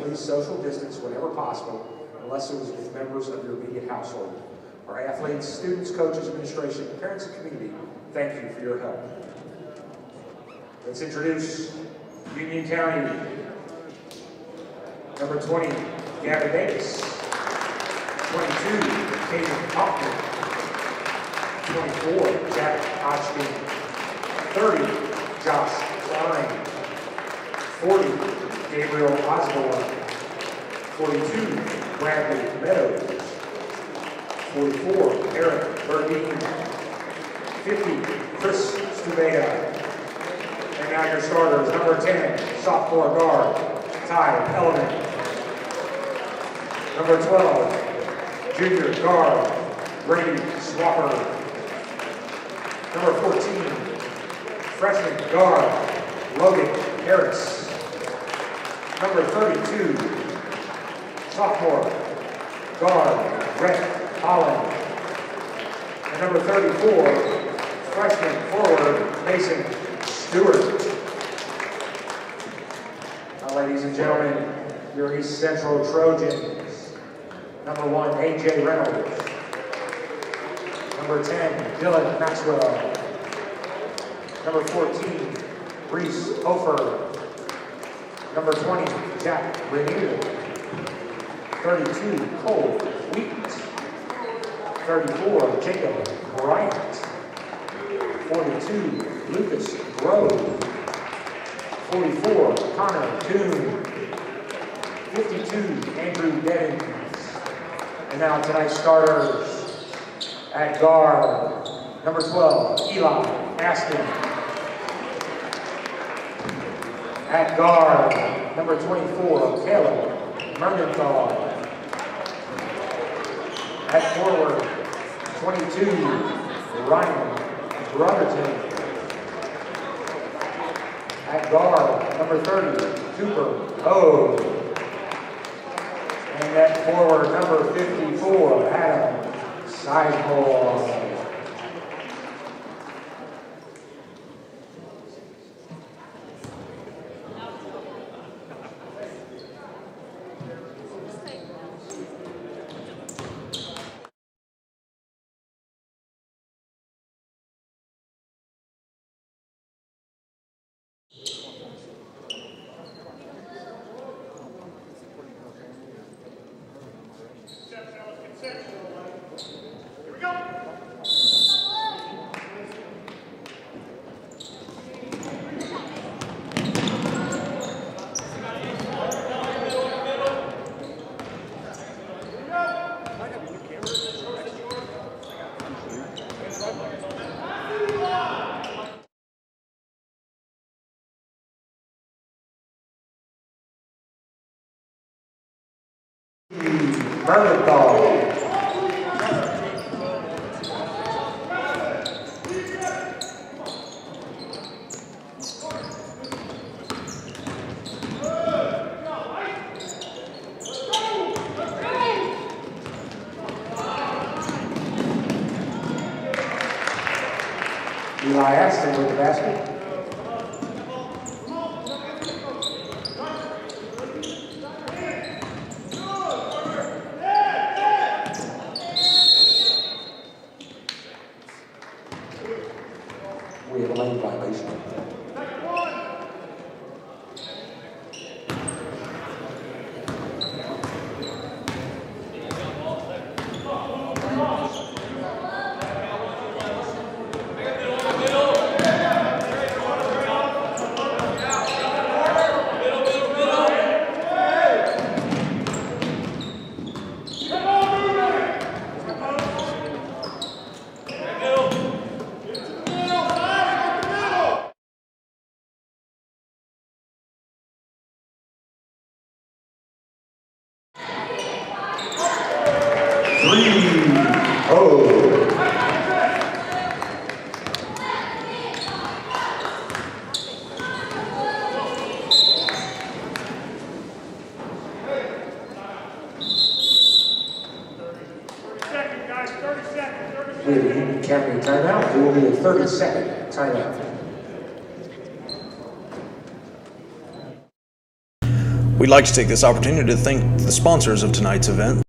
please social distance whenever possible, unless it was with members of your immediate household. Our athletes, students, coaches, administration, parents, and community, thank you for your help. Let's introduce Union County. Number 20, Gavin Davis. 22, Keegan Coyle. 24, Jack Hodgkin. 30, Josh Klein. 40, Gabriel Osborne. 42, Bradley Meadows. 44, Eric Burdine. 50, Chris Stubeda. And now your starters, number 10, sophomore guard, Ty Elliman. Number 12, junior guard, Brady Swapper. Number 14, freshman guard, Logan Harris. Number 32, sophomore guard, Brett Holland. And number 34, freshman forward, Mason Stewart. Now, ladies and gentlemen, your East Central Trojans. Number 1, A.J. Reynolds. Number 10, Dylan Maxwell. Number 14, Rhys Waterson. Number 20, Jack Rainier. 32, Cole Wheat. 34, Jacob Bryant. 42, Lucas Grove. 44, Connor Toon. 52, Andrew Devins. And now tonight's starters at guard, number 12, Eli Aston. At guard, number 24, Caleb Mergenthal. At forward, 22, Ryan Brotherton. At guard, number 30, Cooper O. And at forward, number 54, Adam Sizemore. Mergenthal. Eli Aston with the basket. We have a lane violation. We have a Union County timeout. It will be a 30-second timeout. We'd like to take this opportunity to thank the sponsors of tonight's event.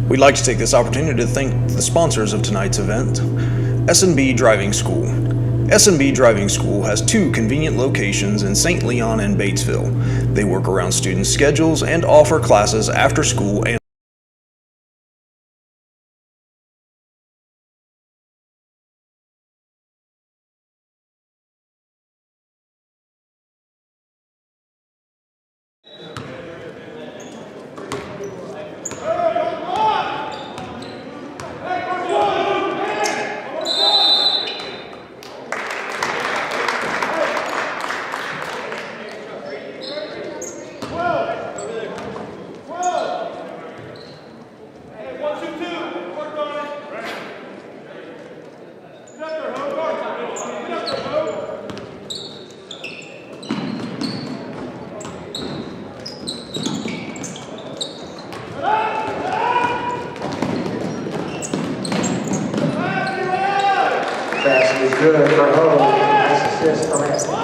We'd like to take this opportunity to thank the sponsors of tonight's event. S&B Driving School. S&B Driving School has 2 convenient locations in St. Leon and Batesville. They work around students' schedules and offer classes after school and Pass is good for Ho. Nice assist from Anthem.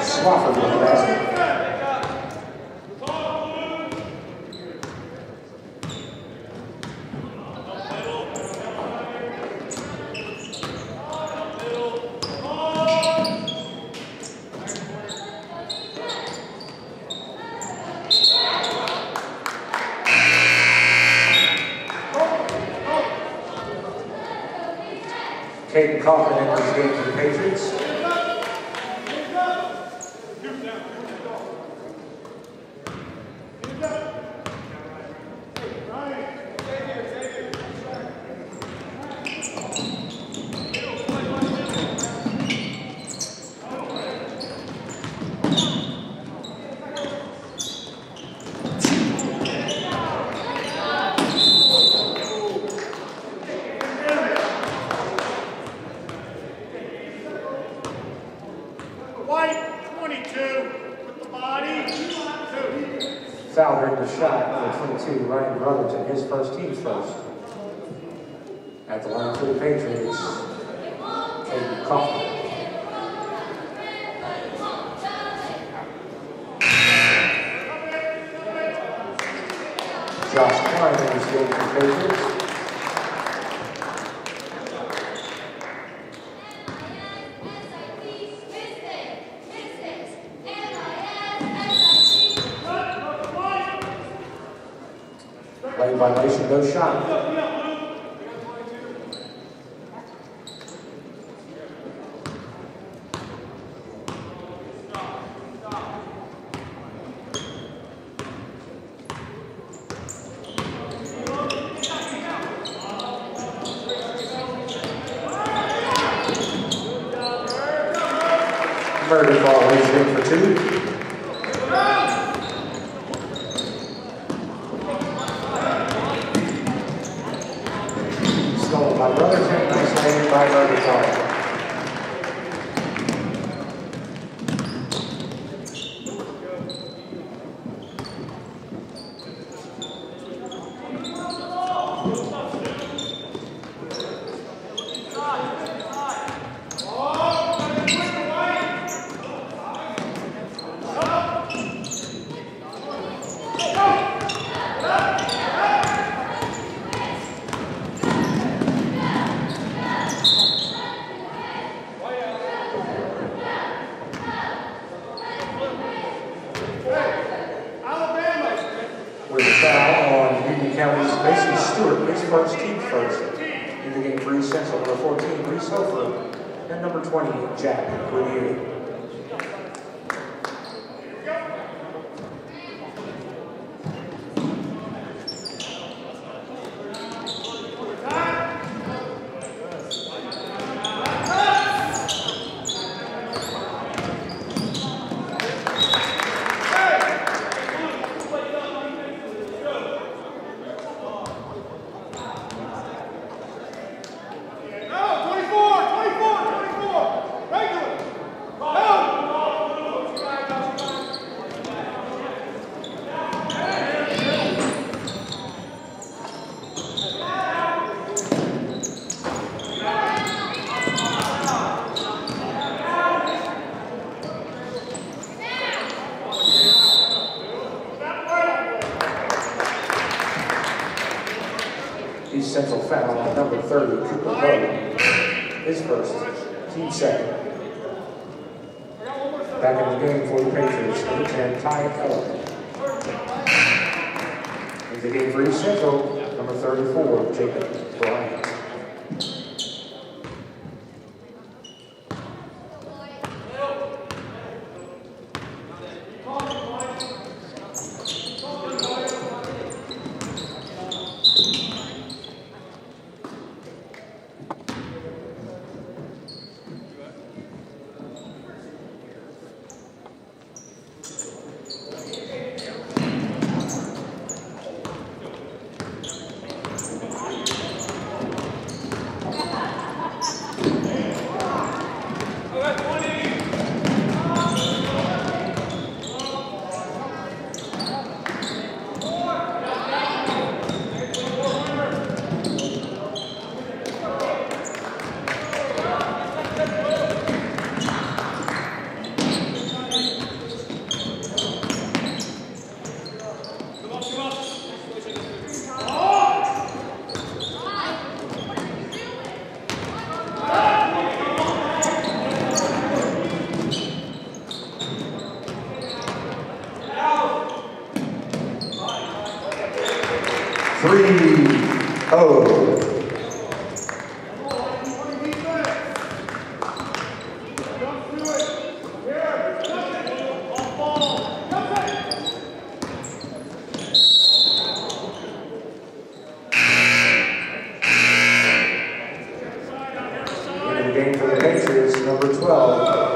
Swafford with the basket. Keegan Coyle enters the game for the Patriots. Foul during the shot for 22, Reagan Bias, his first, team's first. At the line for the Patriots, Keegan Coyle. Josh Klein enters the game for the Patriots. Lane violation, no shot. Murder ball is in for 2. By Brotherton, nice landing by Rohrabacher. With a foul on Union County's Mason Stewart, his first, team first. In the game for East Central, number 14, Rhys Waterson, and number 20, Jack with the 8. 30, Keegan Coyle, his first, team second. Back in the game for the Patriots, number 10, Ty Keller. In the game for East Central, number 34, Jacob Bryant.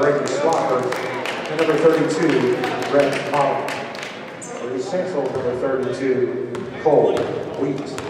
Rhys Waterson, and number 32, Reagan Bias. For East Central, number 32, Cole Wheat.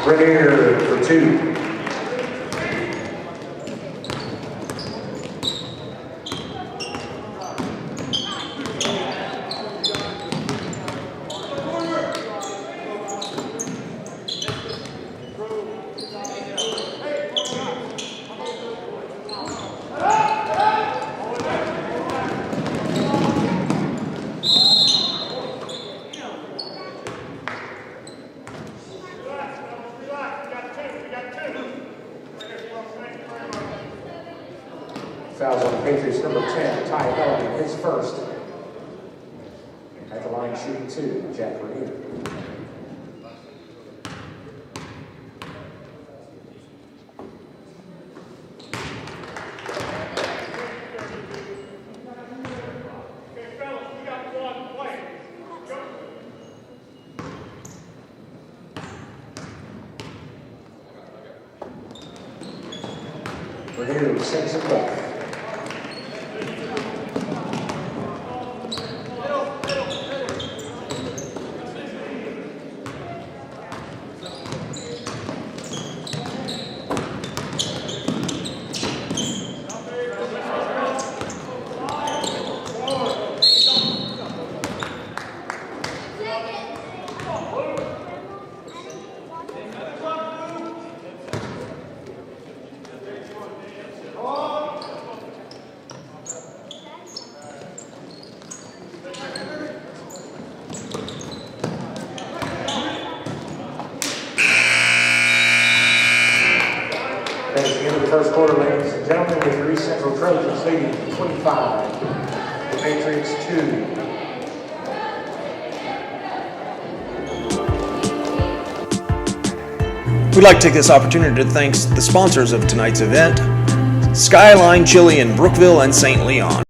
Rainier for 2. Fouls on the Patriots, number 10, Ty Keller, his first. At the line, shooting 2, Jack Rainier. Rainier sends it back. That's the end of the first quarter, ladies and gentlemen, with the Rhys Central Trojans leading 25 Patriots 2. We'd like to take this opportunity to thank the sponsors of tonight's event, Skyline Chili in Brookville and St. Leon.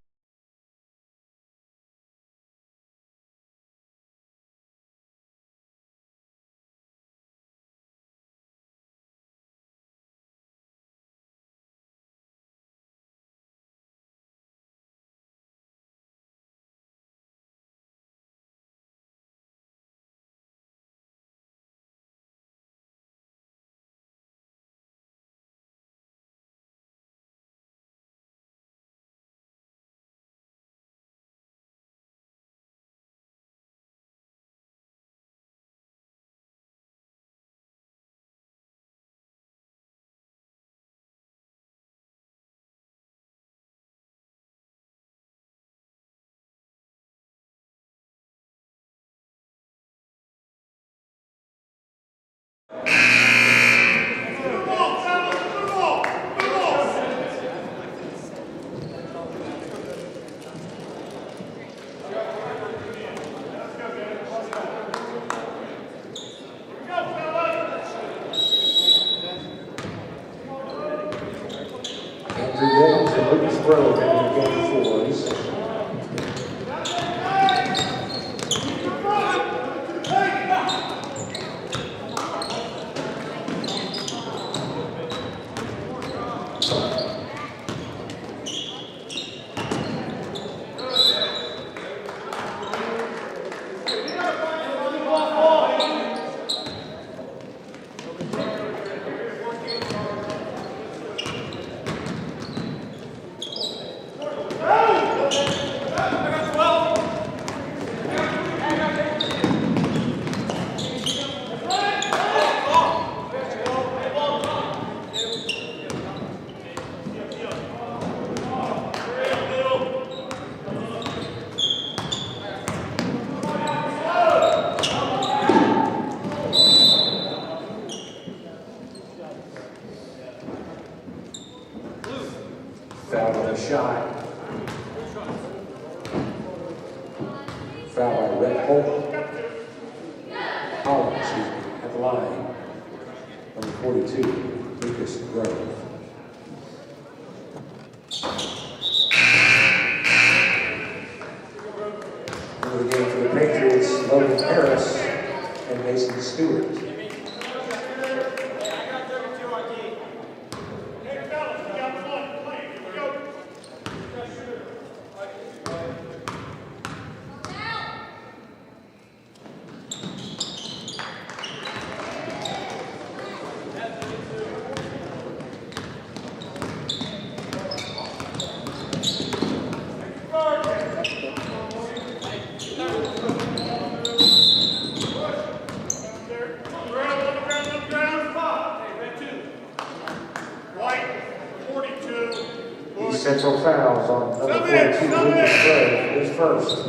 Central fouls on number 42, Lucas Gray, his first.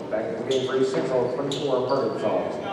Back in the game for East Central, 24 permanent fouls.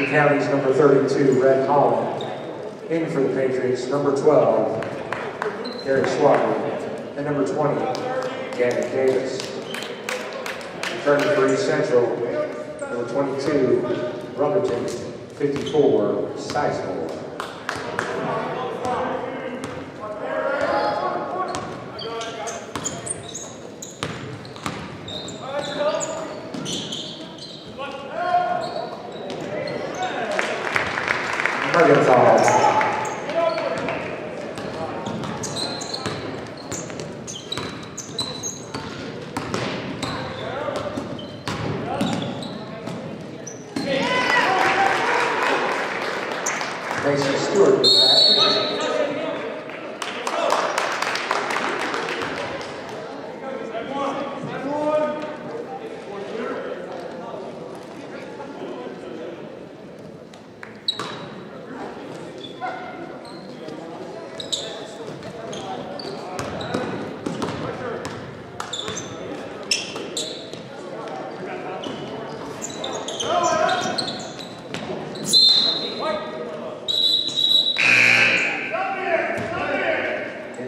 Lee County's number 32, Red Holland. In for the Patriots, number 12, Gary Schwaber. And number 20, Gavin Davis. Returning for East Central, number 22, Brotherton. 54, Sizemore. Mason Stewart with that.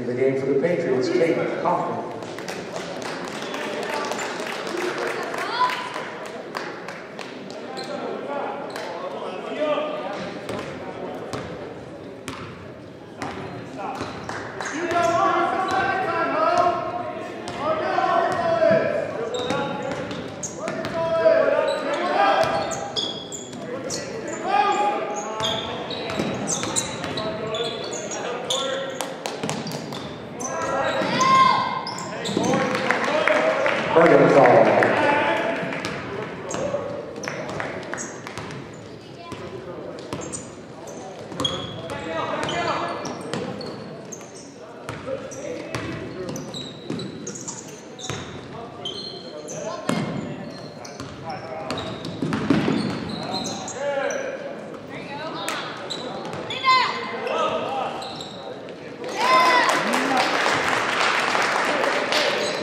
The game for the Patriots, Keegan Coyle.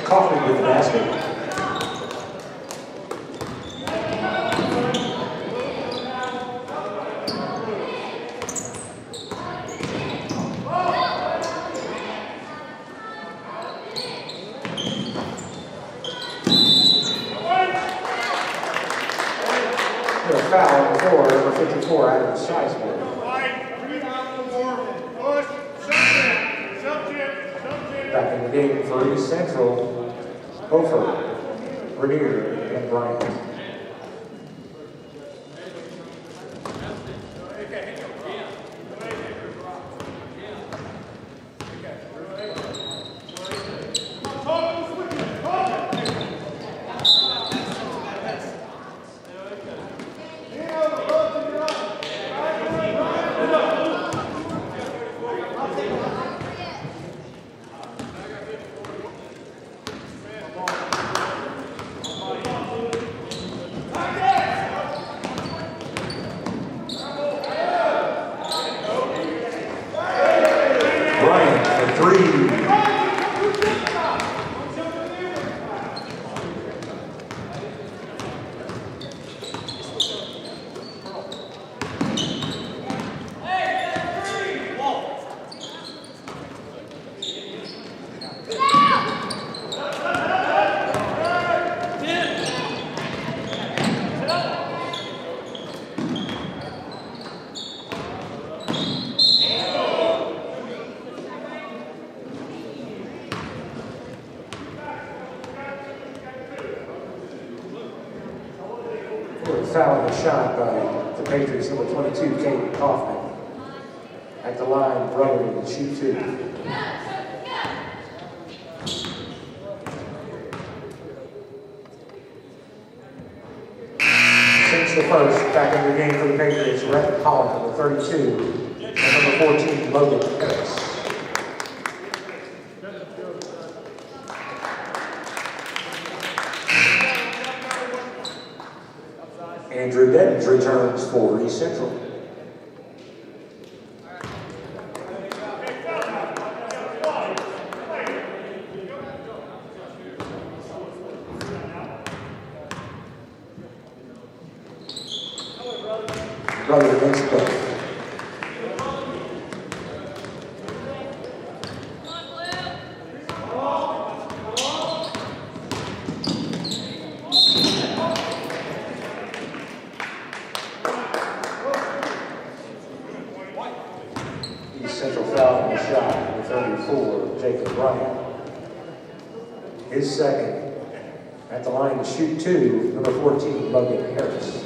Kaufman with the basket. A foul on the floor, number 54, Adam Sizemore. Back in the game for East Central, Hofer, Rainier, and Bryant. Foul and a shot by the Patriots, number 22, Keegan Coyle. At the line, Brotherton, shoot two. Since the first, back in the game for the Patriots, Reagan Bias, number 32, and number 14, Logan Rohrabacher. Andrew Devens returns for East Central. Brother against both. Central foul on the shot, number 34, Jacob Bryant. His second. At the line to shoot two, number 14, Logan Harris.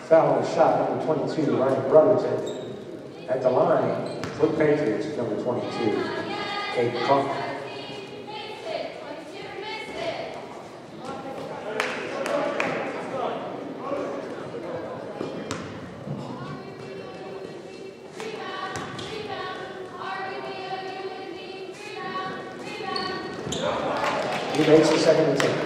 Foul on the shot, number 22, Ryan Brotherton. At the line, for the Patriots, number 22, Keegan Coyle. He makes the second attempt.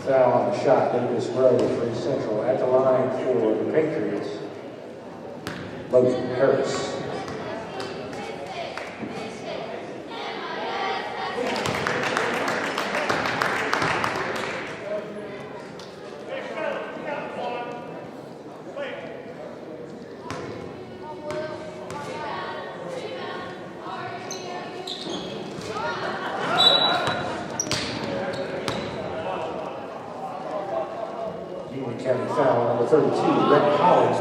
Foul on the shot, Davis Rowe for East Central. At the line for the Patriots, Logan Harris. County foul, number 32, Reagan Bias.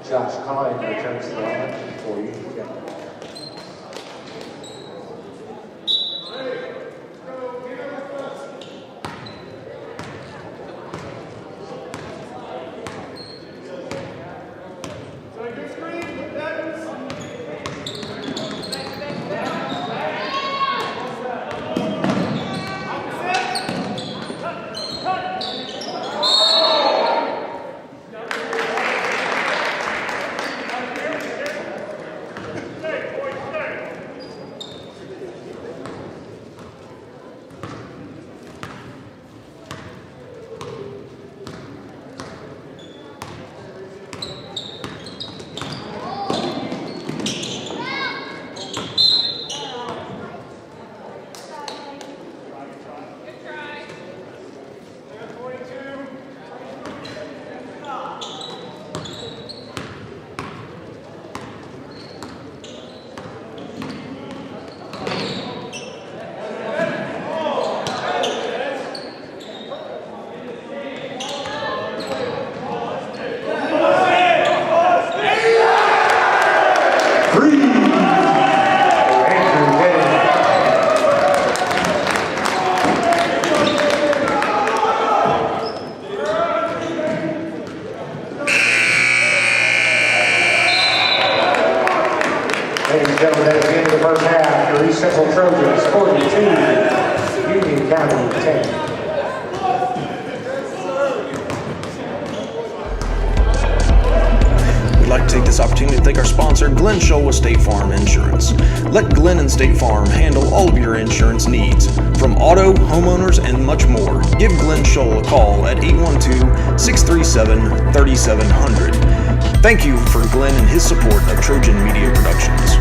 Josh Collin returns to the line for you. Trojans 42, Union County 10. We'd like to take this opportunity to thank our sponsor, Glenn Scholl with State Farm Insurance. Let Glenn and State Farm handle all of your insurance needs, from auto, homeowners, and much more. Give Glenn Scholl a call at 812-637-3700. Thank you for Glenn and his support of Trojan Media Productions.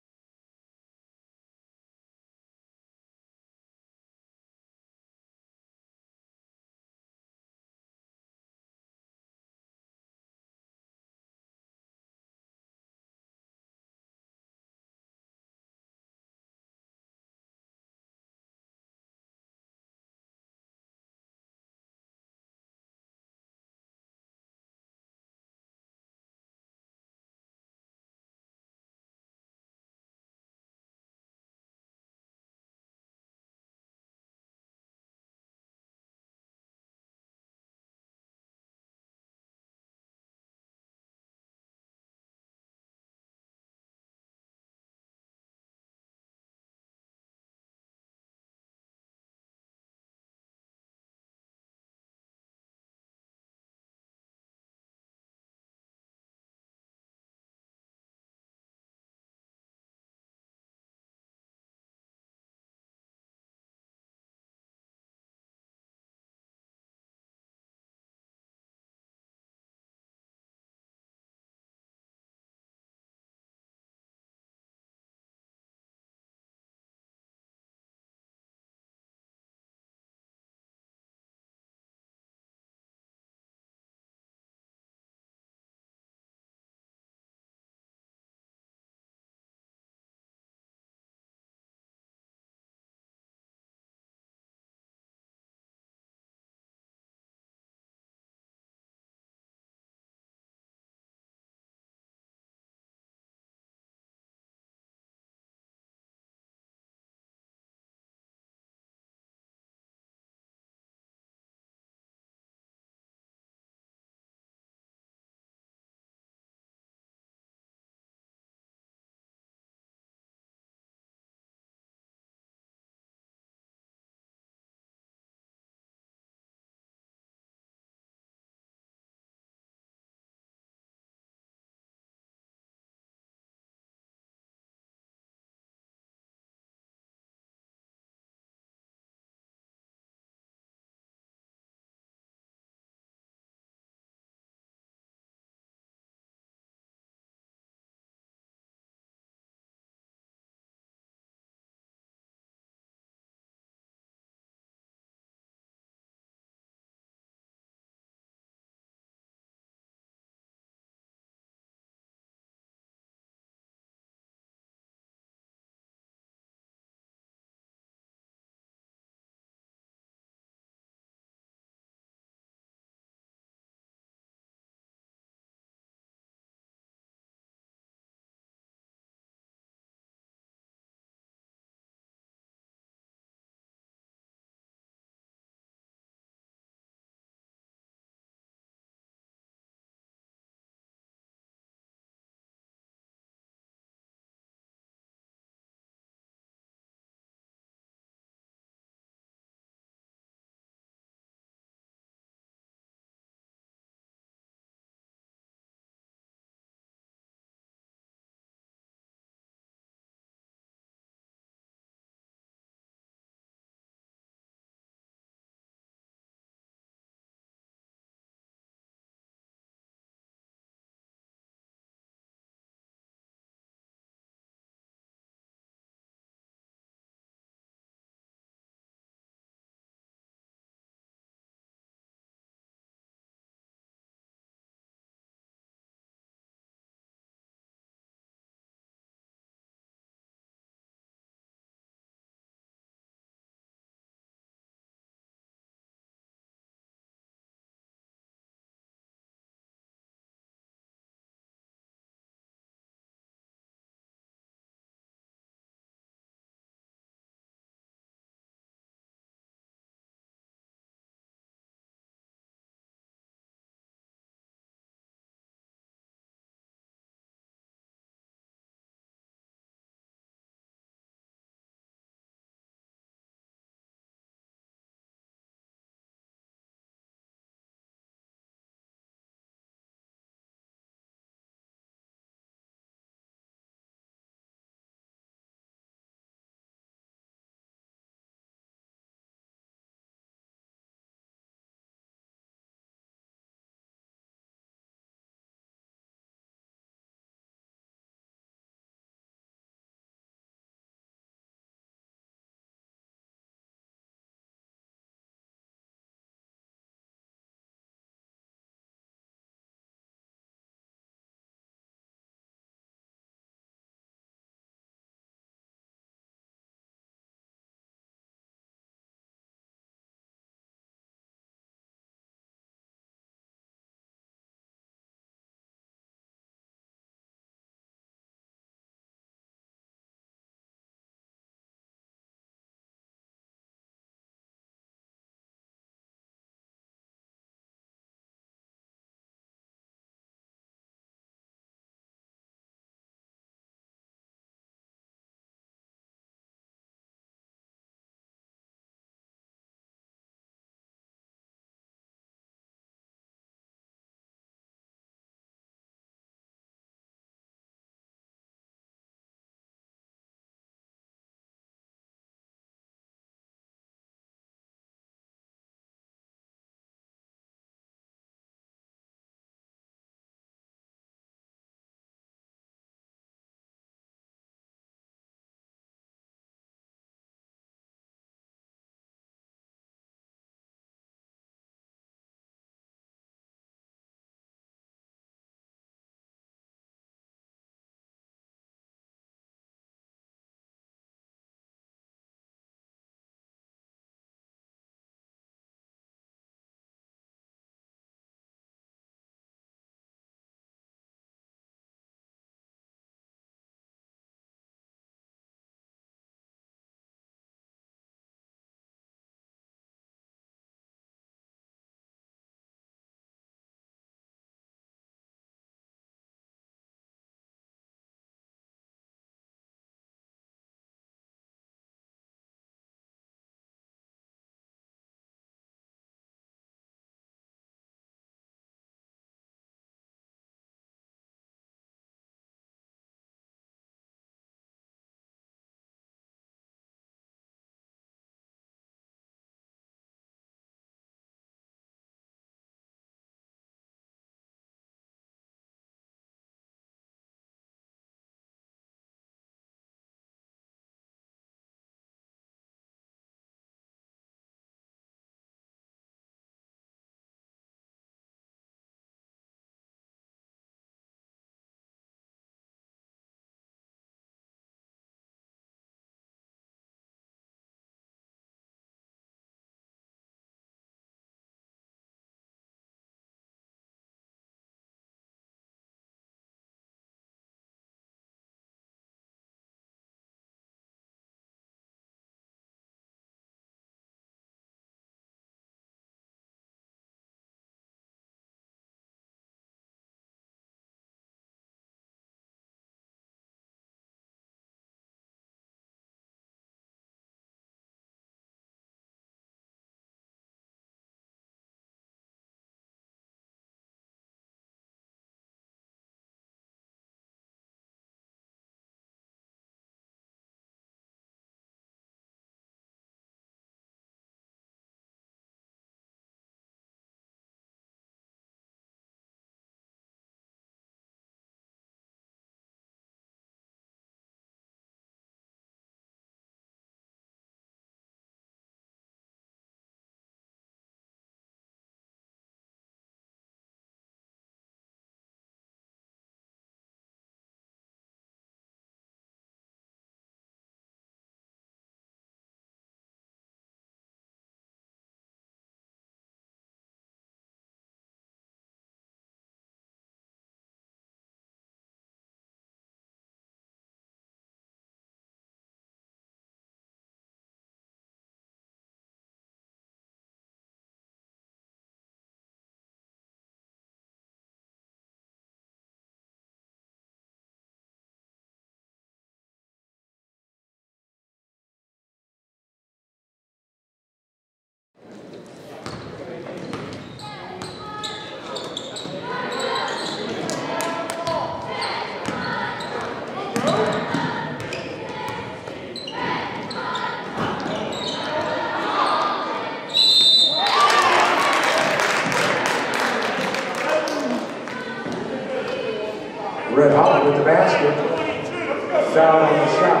Foul on the shot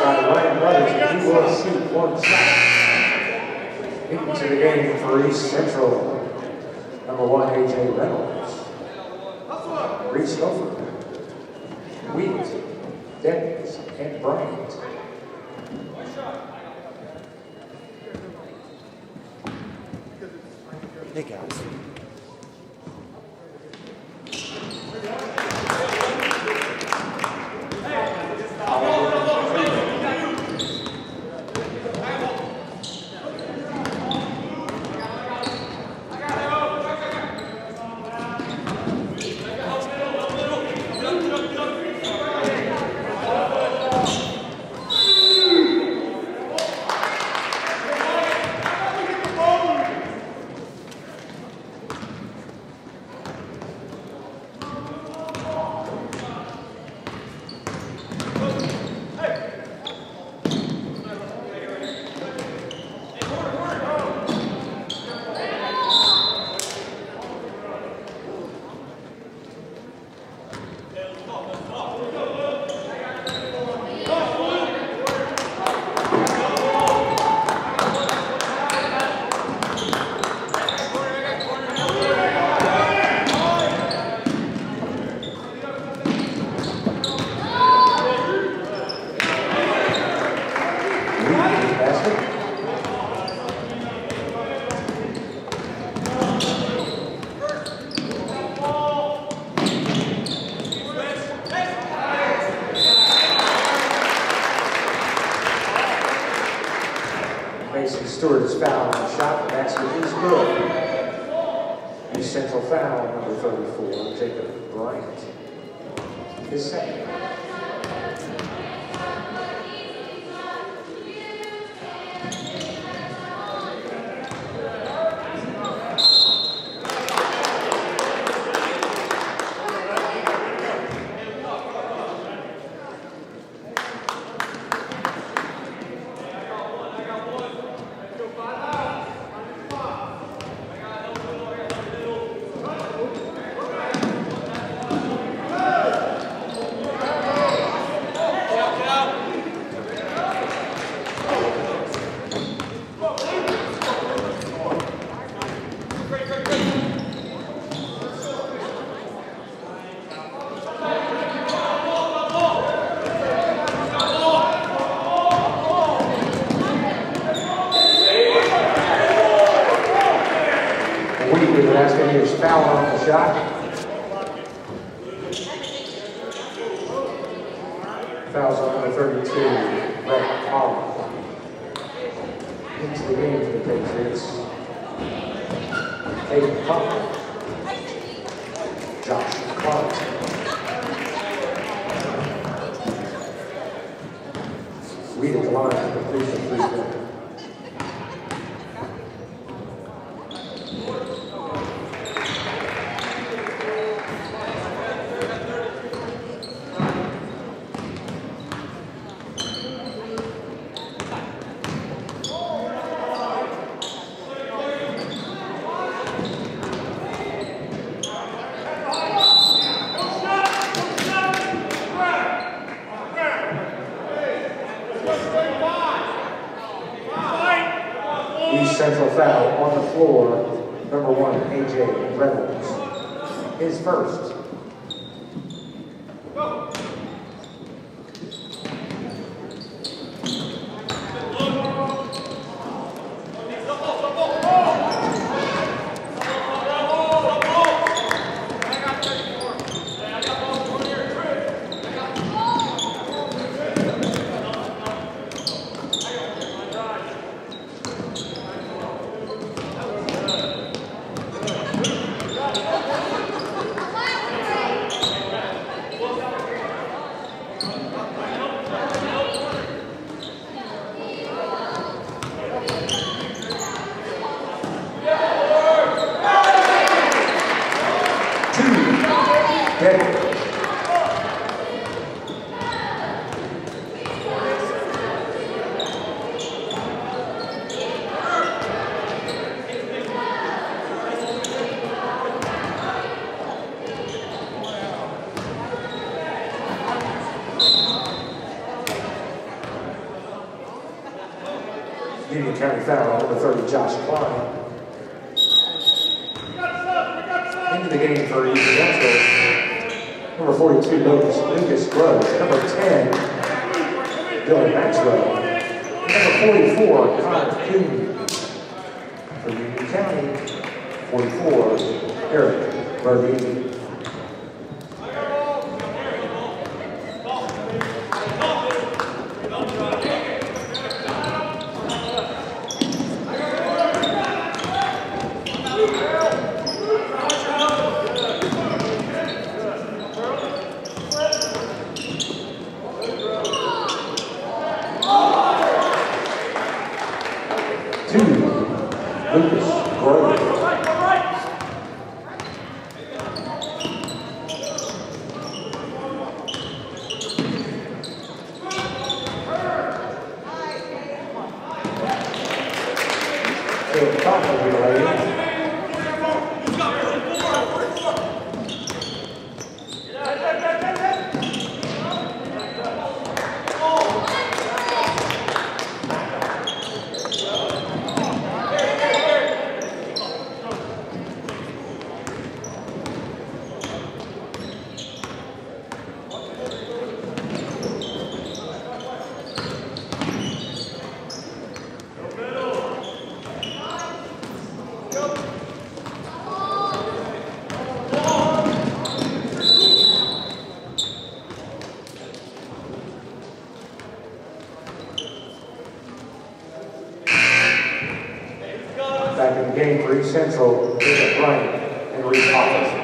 by the Ryan brothers. He will shoot one shot. Into the game for East Central. Number 1, A.J. Reynolds. Rhys Waterson. Wheat. Dennis and Bryant. Hey guys. Stewart is fouled on the shot. The basket is good. East Central foul, number 34, Jacob Bryant. His second. Foul on the shot. Fouls on number 32, Brett Holland. Into the game for the Patriots. Keegan Coyle. Josh Clark. Reed at the line to complete the three-point. Central foul on the floor, number 1, A.J. Reynolds. His first. County foul, number 30, Josh Klein. Into the game for East Central, number 42, Lucas Groves. Number 10, Dylan Maxwell. Number 44, Connor Coon. For Union County, 44, Eric Bardini. Back in the game for East Central, Jacob Bryant and Rhys Waterson.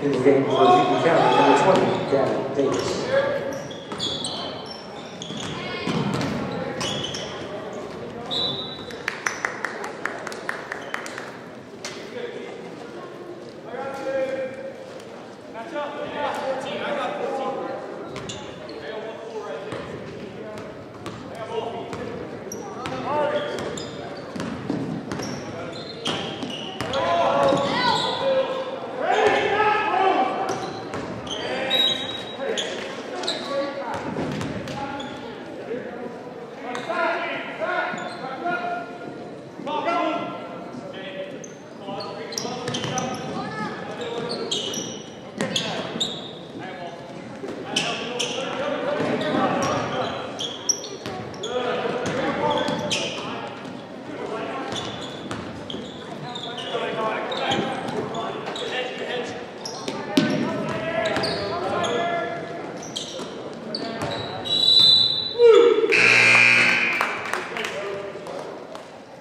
In the game for Keegan County, number 20, Gavin Davis.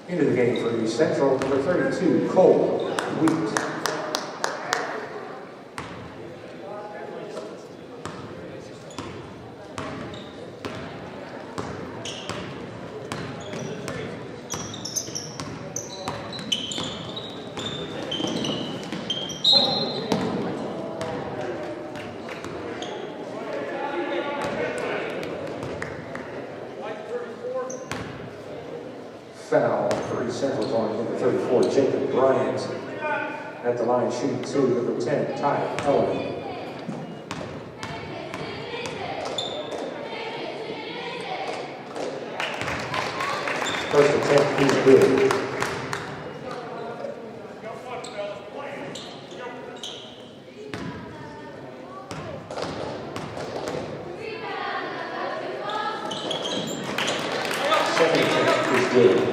Into the game for East Central, number 32, Cole Wheat. Foul for East Central's on number 34, Jacob Bryant. At the line, shooting two, number 10, Ty Ellen. First attempt, he's good. Second attempt is good.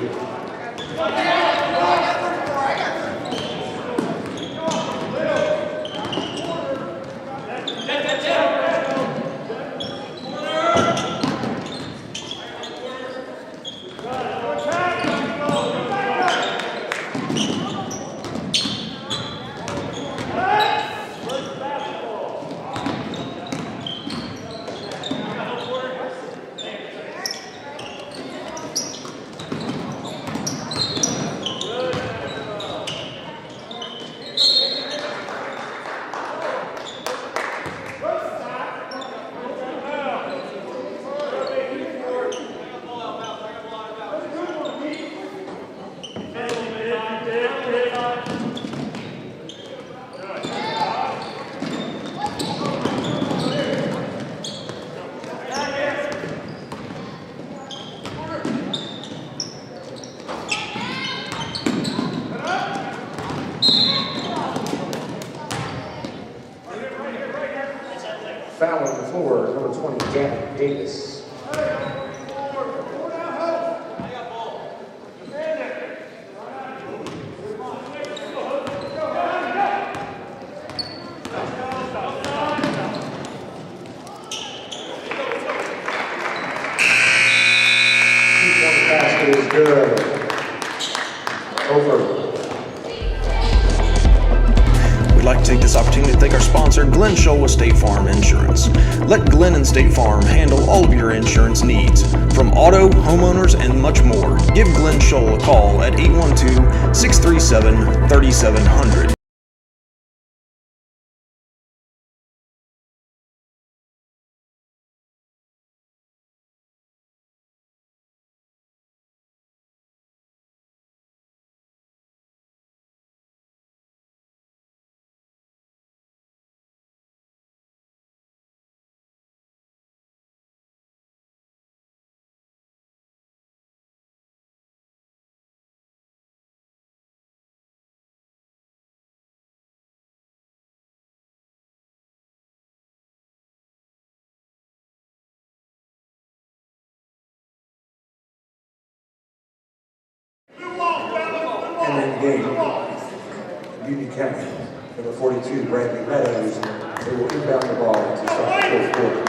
basket is good. Over. We'd like to take this opportunity to thank our sponsor, Glenn Scholl with State Farm Insurance. Let Glenn and State Farm handle all of your insurance needs, from auto, homeowners, and much more. Give Glenn Scholl a call at 812-637-3700. And then game, Union County, number 42, Bradley Meadows. They will inbound the ball into the fourth quarter.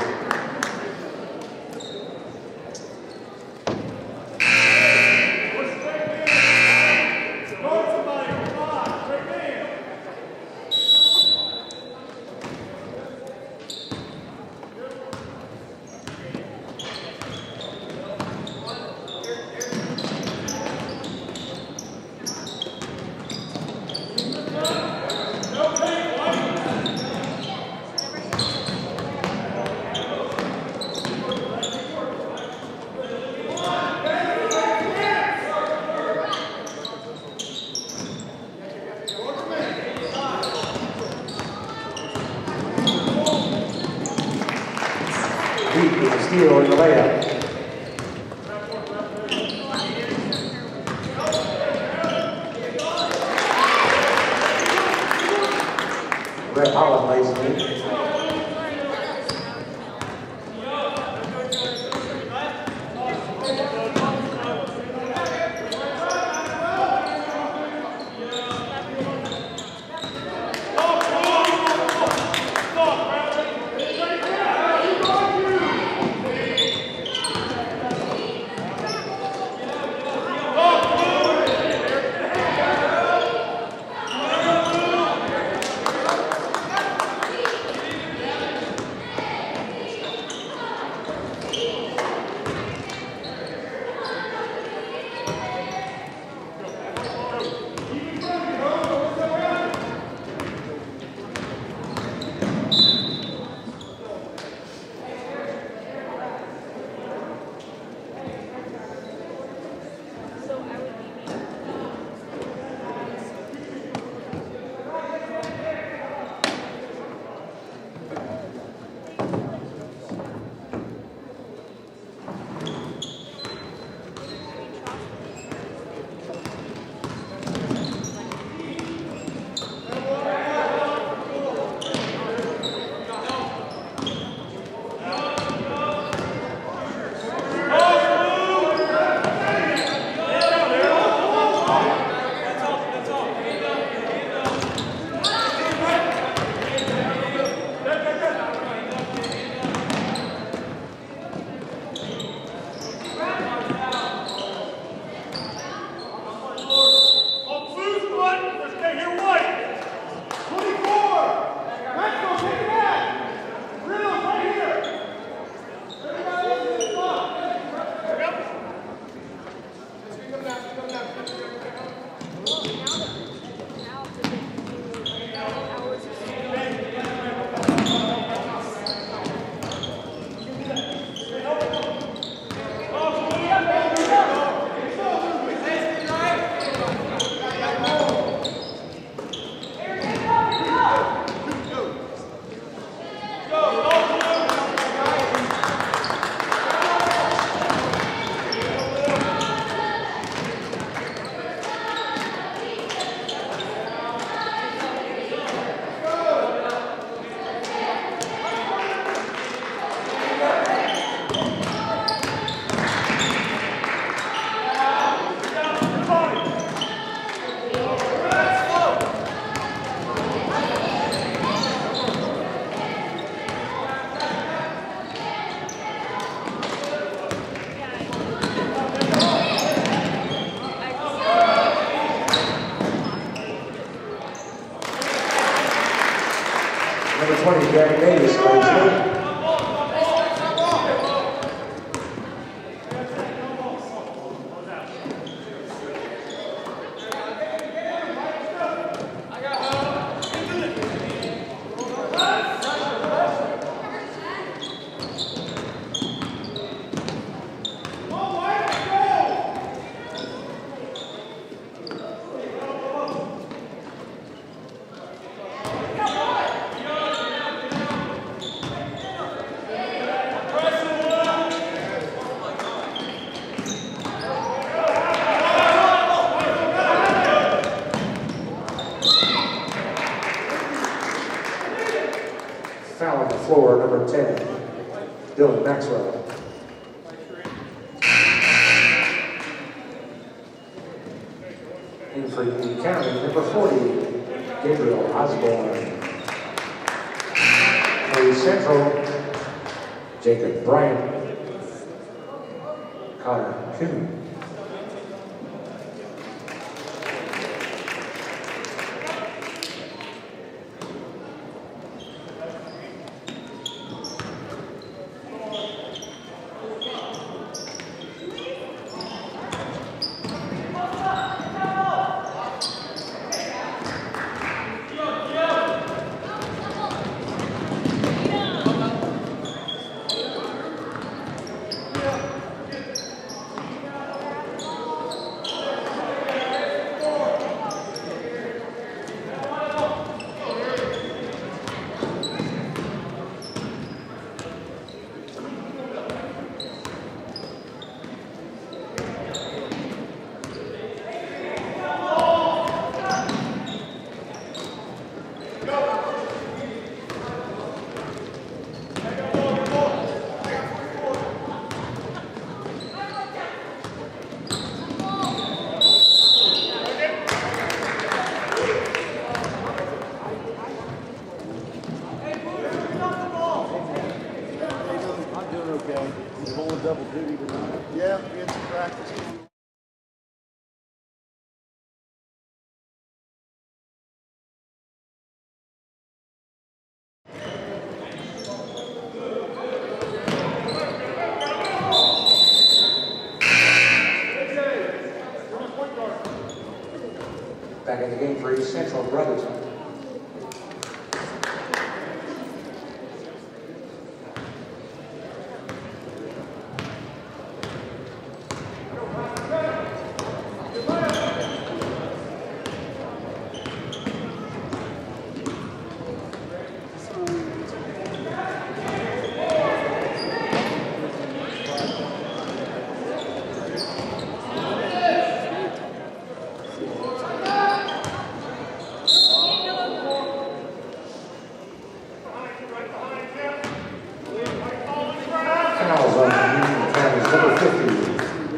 number 10, Dylan Maxwell. In for Keegan County, number 40, Gabriel Osborne. For Central, Jacob Bryant, Connor Kuhn. Back in the game for East Central, Brothers.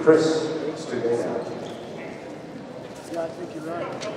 Chris Studena. Yeah, I think you're right.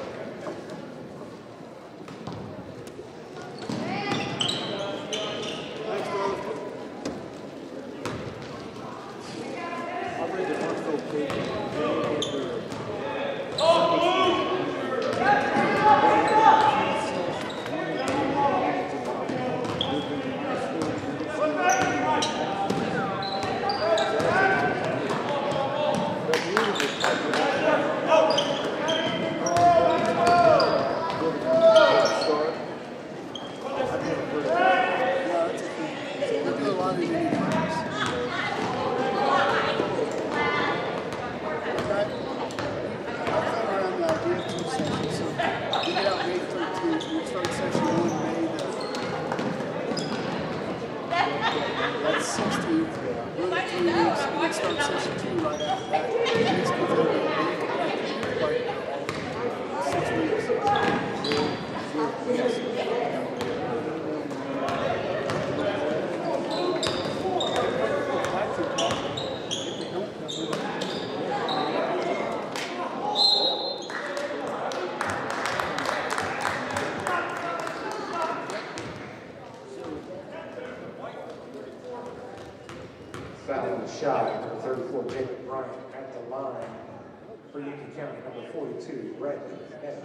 Shot, number 34, Jacob Bryant at the line for Keegan County, number 42, Reagan Bias.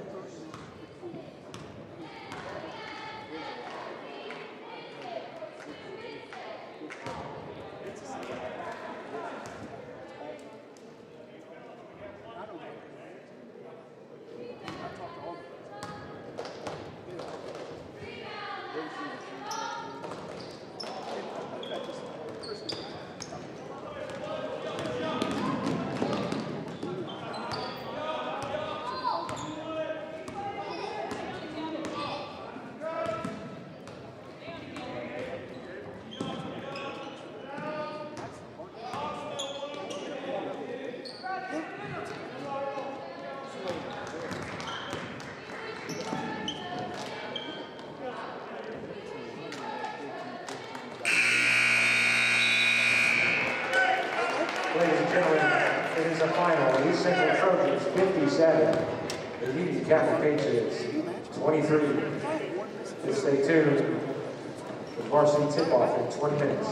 ladies and gentlemen, it is a final. East Central Trojans 57, the Union Catholic Patriots 23. Just stay tuned. The varsity tip-off in 20 minutes.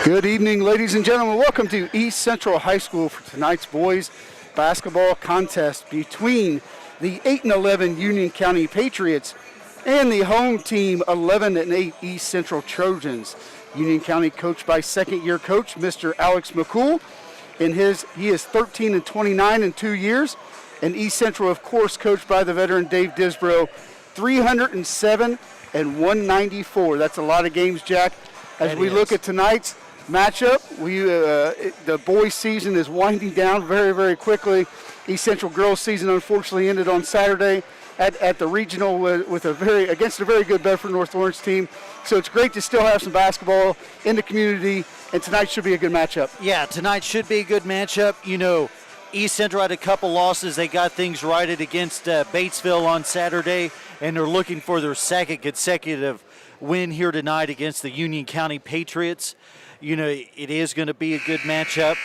Good evening, ladies and gentlemen. Welcome to East Central High School for tonight's boys basketball contest between the 8-11 Union County Patriots and the home team 11-8 East Central Trojans. Union County coached by second-year coach Mr. Alex McCool. He is 13-29 in 2 years. And East Central, of course, coached by the veteran Dave Disbrow, 307 and 194. That's a lot of games, Jack. As we look at tonight's matchup, the boys' season is winding down very, very quickly. East Central girls' season unfortunately ended on Saturday at the regional against a very good Bedford North Orange team. So it's great to still have some basketball in the community, and tonight should be a good matchup. Yeah, tonight should be a good matchup. You know, East Central had a couple losses. They got things righted against Batesville on Saturday, and they're looking for their second consecutive win here tonight against the Union County Patriots. You know, it is going to be a good matchup.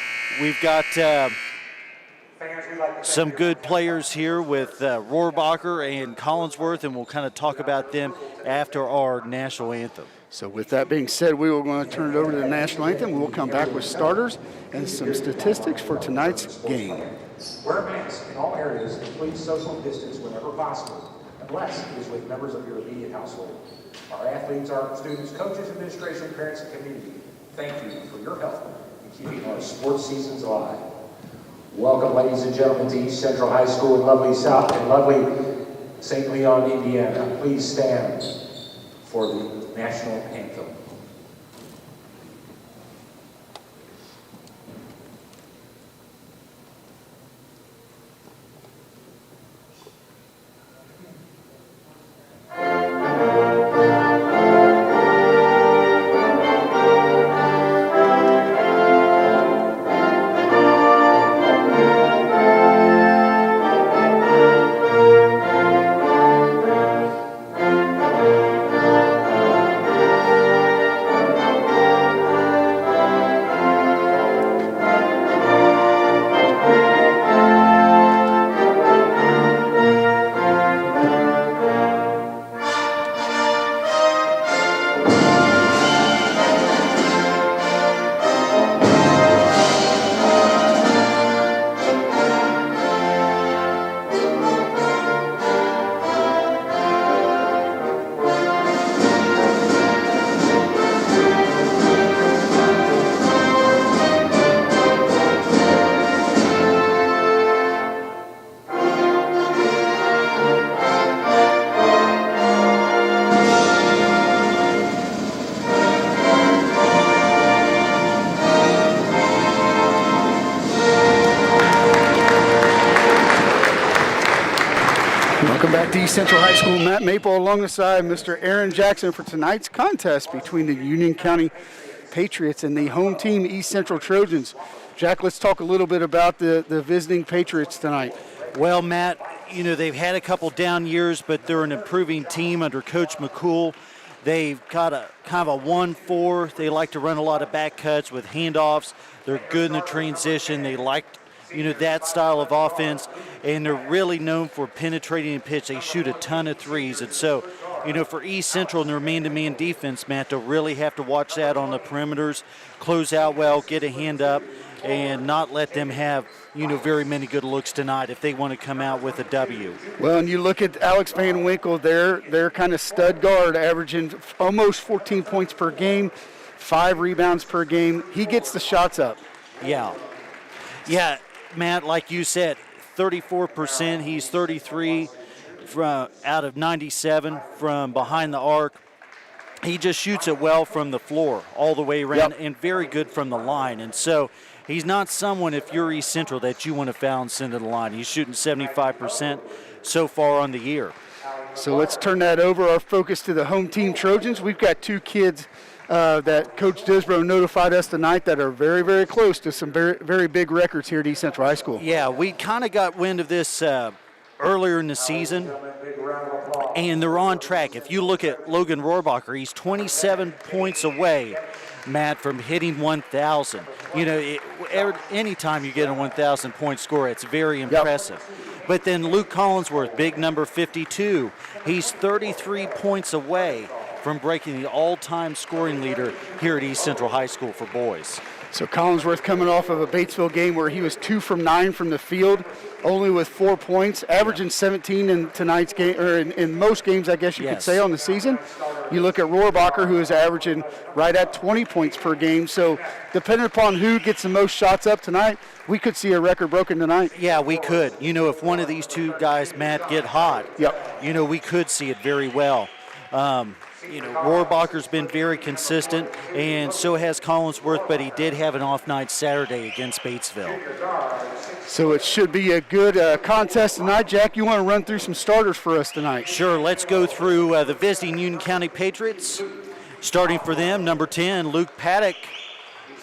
We've got some good players here with Rohrabacher and Collinsworth, and we'll kind of talk about them after our national anthem. So with that being said, we are going to turn it over to the national anthem. We'll come back with starters and some statistics for tonight's game. Wear a mask in all areas and please social distance whenever possible, unless it is with members of your immediate household. Our athletes, our students, coaches, administration, parents, and community, thank you for your help in keeping our sports seasons alive. Welcome, ladies and gentlemen, to East Central High School in lovely St. Leon, Indiana. Please stand for the national anthem. East Central High School, Matt Maple alongside Mr. Aaron Jackson for tonight's contest between the Union County Patriots and the home team East Central Trojans. Jack, let's talk a little bit about the visiting Patriots tonight. Well, Matt, you know, they've had a couple down years, but they're an improving team under Coach McCool. They've got a kind of a 1-4. They like to run a lot of back cuts with handoffs. They're good in the transition. They like, you know, that style of offense, and they're really known for penetrating the pitch. They shoot a ton of threes, and so, you know, for East Central and their man-to-man defense, Matt, they'll really have to watch that on the perimeters, close out well, get a hand up, and not let them have, you know, very many good looks tonight if they want to come out with a W. Well, and you look at Alex Van Winkle, they're kind of stud guard, averaging almost 14 points per game, 5 rebounds per game. He gets the shots up. Yeah, Matt, like you said, 34%. He's 33 from out of 97 from behind the arc. He just shoots it well from the floor all the way around, and very good from the line. And so he's not someone, if you're East Central, that you want to foul and send to the line. He's shooting 75% so far on the year. So let's turn that over, our focus to the home team Trojans. We've got 2 kids that Coach Disbrow notified us tonight that are very, very close to some very, very big records here at East Central High School. Yeah, we kind of got wind of this earlier in the season, and they're on track. If you look at Logan Rohrabacher, he's 27 points away, Matt, from hitting 1,000. You know, anytime you get a 1,000-point score, it's very impressive. But then Luke Collinsworth, big number 52, he's 33 points away from breaking the all-time scoring leader here at East Central High School for boys. So Collinsworth coming off of a Batesville game where he was 2 from 9 from the field, only with 4 points, averaging 17 in tonight's game, or in most games, I guess you could say, on the season. You look at Rohrabacher, who is averaging right at 20 points per game. So depending upon who gets the most shots up tonight, we could see a record broken tonight. Yeah, we could. You know, if one of these two guys, Matt, get hot, yep, you know, we could see it very well. You know, Rohrabacher's been very consistent, and so has Collinsworth, but he did have an off night Saturday against Batesville. So it should be a good contest tonight. Jack, you want to run through some starters for us tonight? Sure, let's go through the visiting Union County Patriots. Starting for them, number 10, Luke Paddock,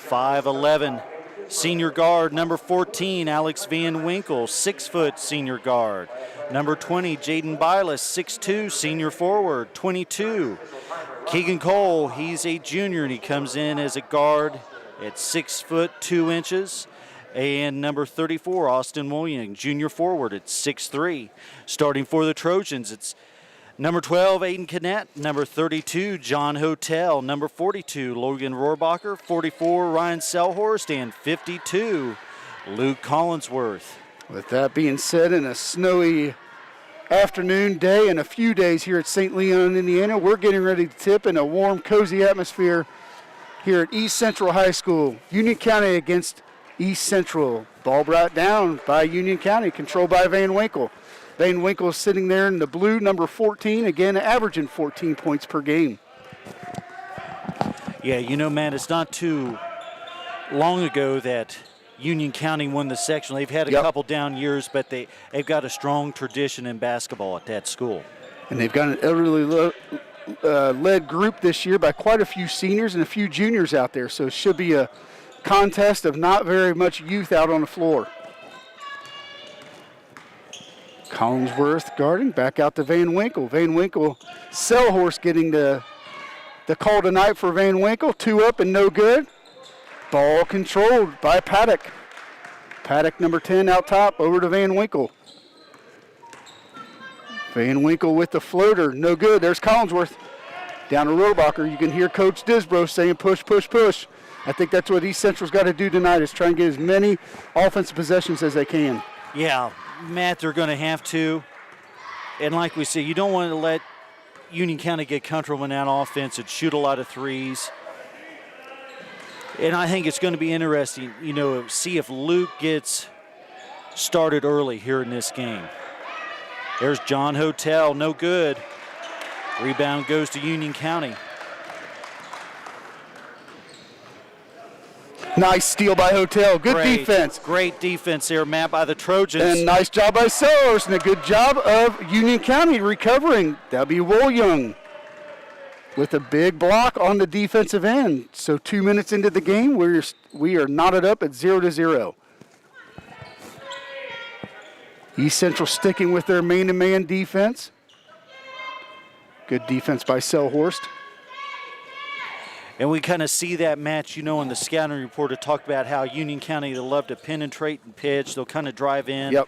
5'11", senior guard. Number 14, Alex Van Winkle, 6-foot senior guard. Number 20, Jaden Bias, 6'2", senior forward. 22, Keegan Coyle, he's a junior, and he comes in as a guard at 6'2". And number 34, Austin Williams, junior forward at 6'3". Starting for the Trojans, it's number 12, Aiden Canet. Number 32, John Hotel. Number 42, Logan Rohrabacher. 44, Ryan Selhorst. And 52, Luke Collinsworth. With that being said, in a snowy afternoon, day, and a few days here at St. Leon, Indiana, we're getting ready to tip in a warm, cozy atmosphere here at East Central High School. Union County against East Central. Ball brought down by Union County, controlled by Van Winkle. Van Winkle is sitting there in the blue, number 14, again averaging 14 points per game. Yeah, you know, Matt, it's not too long ago that Union County won the sectional. They've had a couple down years, but they've got a strong tradition in basketball at that school. And they've got an elderly led group this year by quite a few seniors and a few juniors out there, so it should be a contest of not very much youth out on the floor. Collinsworth guarding, back out to Van Winkle. Van Winkle, Selhorst getting the call tonight for Van Winkle. 2 up and no good. Ball controlled by Paddock. Paddock, number 10, out top, over to Van Winkle. Van Winkle with the floater, no good. There's Collinsworth. Down to Rohrabacher. You can hear Coach Disbro saying push, push, push. I think that's what East Central's got to do tonight, is try and get as many offensive possessions as they can. Yeah, Matt, they're going to have to. And like we said, you don't want to let Union County get comfortable in that offense and shoot a lot of threes. And I think it's going to be interesting, you know, see if Luke gets started early here in this game. There's John Hotel, no good. Rebound goes to Union County. Nice steal by Hotel. Good defense. Great defense there, Matt, by the Trojans. And nice job by Sellers, and a good job of Union County recovering. That'll be Woolyoung with a big block on the defensive end. So 2 minutes into the game, we are knotted up at 0-0. East Central sticking with their man-to-man defense. Good defense by Selhorst. And we kind of see that match, you know, in the scouting report. It talked about how Union County, they love to penetrate and pitch. They'll kind of drive in. Yep.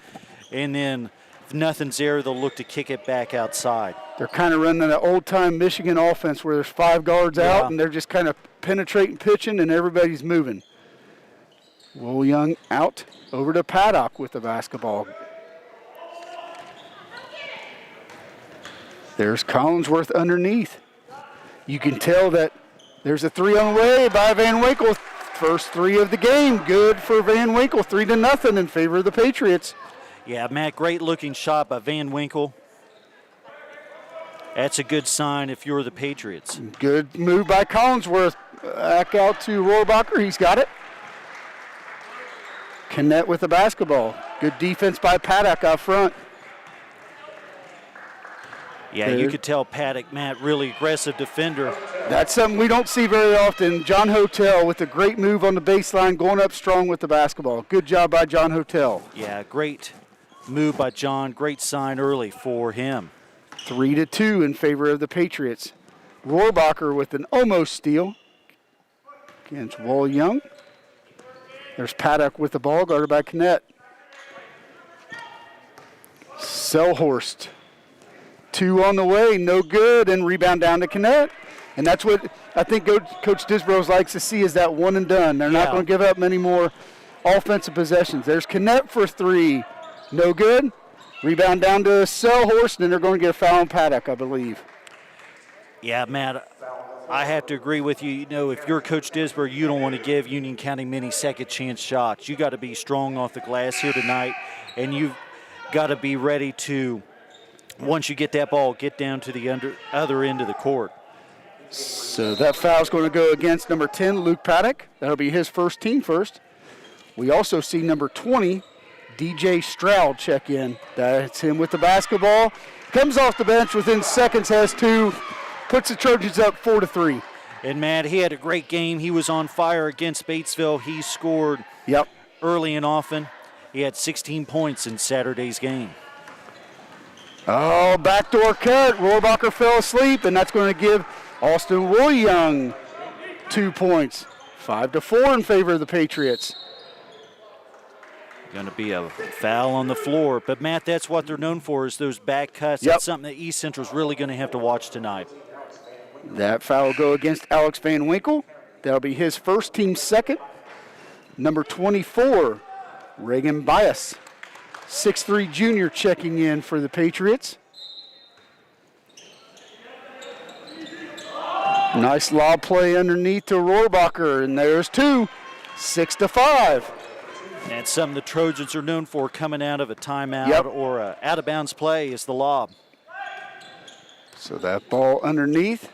And then if nothing's there, they'll look to kick it back outside. They're kind of running an old-time Michigan offense where there's 5 guards out, and they're just kind of penetrating, pitching, and everybody's moving. Woolyoung out, over to Paddock with the basketball. There's Collinsworth underneath. You can tell that there's a 3 on the way by Van Winkle. First 3 of the game. Good for Van Winkle. 3-0 in favor of the Patriots. Yeah, Matt, great looking shot by Van Winkle. That's a good sign if you're the Patriots. Good move by Collinsworth. Back out to Rohrabacher. He's got it. Canet with the basketball. Good defense by Paddock out front. Yeah, you could tell Paddock, Matt, really aggressive defender. That's something we don't see very often. John Hotel with a great move on the baseline, going up strong with the basketball. Good job by John Hotel. Yeah, great move by John. Great sign early for him. 3-2 in favor of the Patriots. Rohrabacher with an almost steal against Woolyoung. There's Paddock with the ball, guarded by Canet. Selhorst. 2 on the way, no good, and rebound down to Canet. And that's what I think Coach Disbros likes to see is that one and done. They're not going to give up many more offensive possessions. There's Knapp for three. No good. Rebound down to Selhorst, and they're going to get a foul on Paddock, I believe. Yeah, Matt, I have to agree with you. You know, if you're Coach Disbro, you don't want to give Union County many second chance shots. You got to be strong off the glass here tonight, and you've got to be ready to, once you get that ball, get down to the other end of the court. So that foul's going to go against number 10, Luke Paddock. That'll be his first, team first. We also see number 20, DJ Stroud, check in. That's him with the basketball. Comes off the bench within seconds, has two, puts the Trojans up 4-3. And, Matt, he had a great game. He was on fire against Batesville. He scored early and often. He had 16 points in Saturday's game. Oh, backdoor cut. Rohrabacher fell asleep, and that's going to give Austin Woolyoung 2 points. 5-4 in favor of the Patriots. Going to be a foul on the floor. But, Matt, that's what they're known for is those back cuts. That's something that East Central's really going to have to watch tonight. That foul will go against Alex Van Winkle. That'll be his first, team second. Number 24, Reagan Bias. 6'3" junior checking in for the Patriots. Nice lob play underneath to Rohrabacher, and there's two. 6-5. And something the Trojans are known for coming out of a timeout or a out-of-bounds play is the lob. So that ball underneath.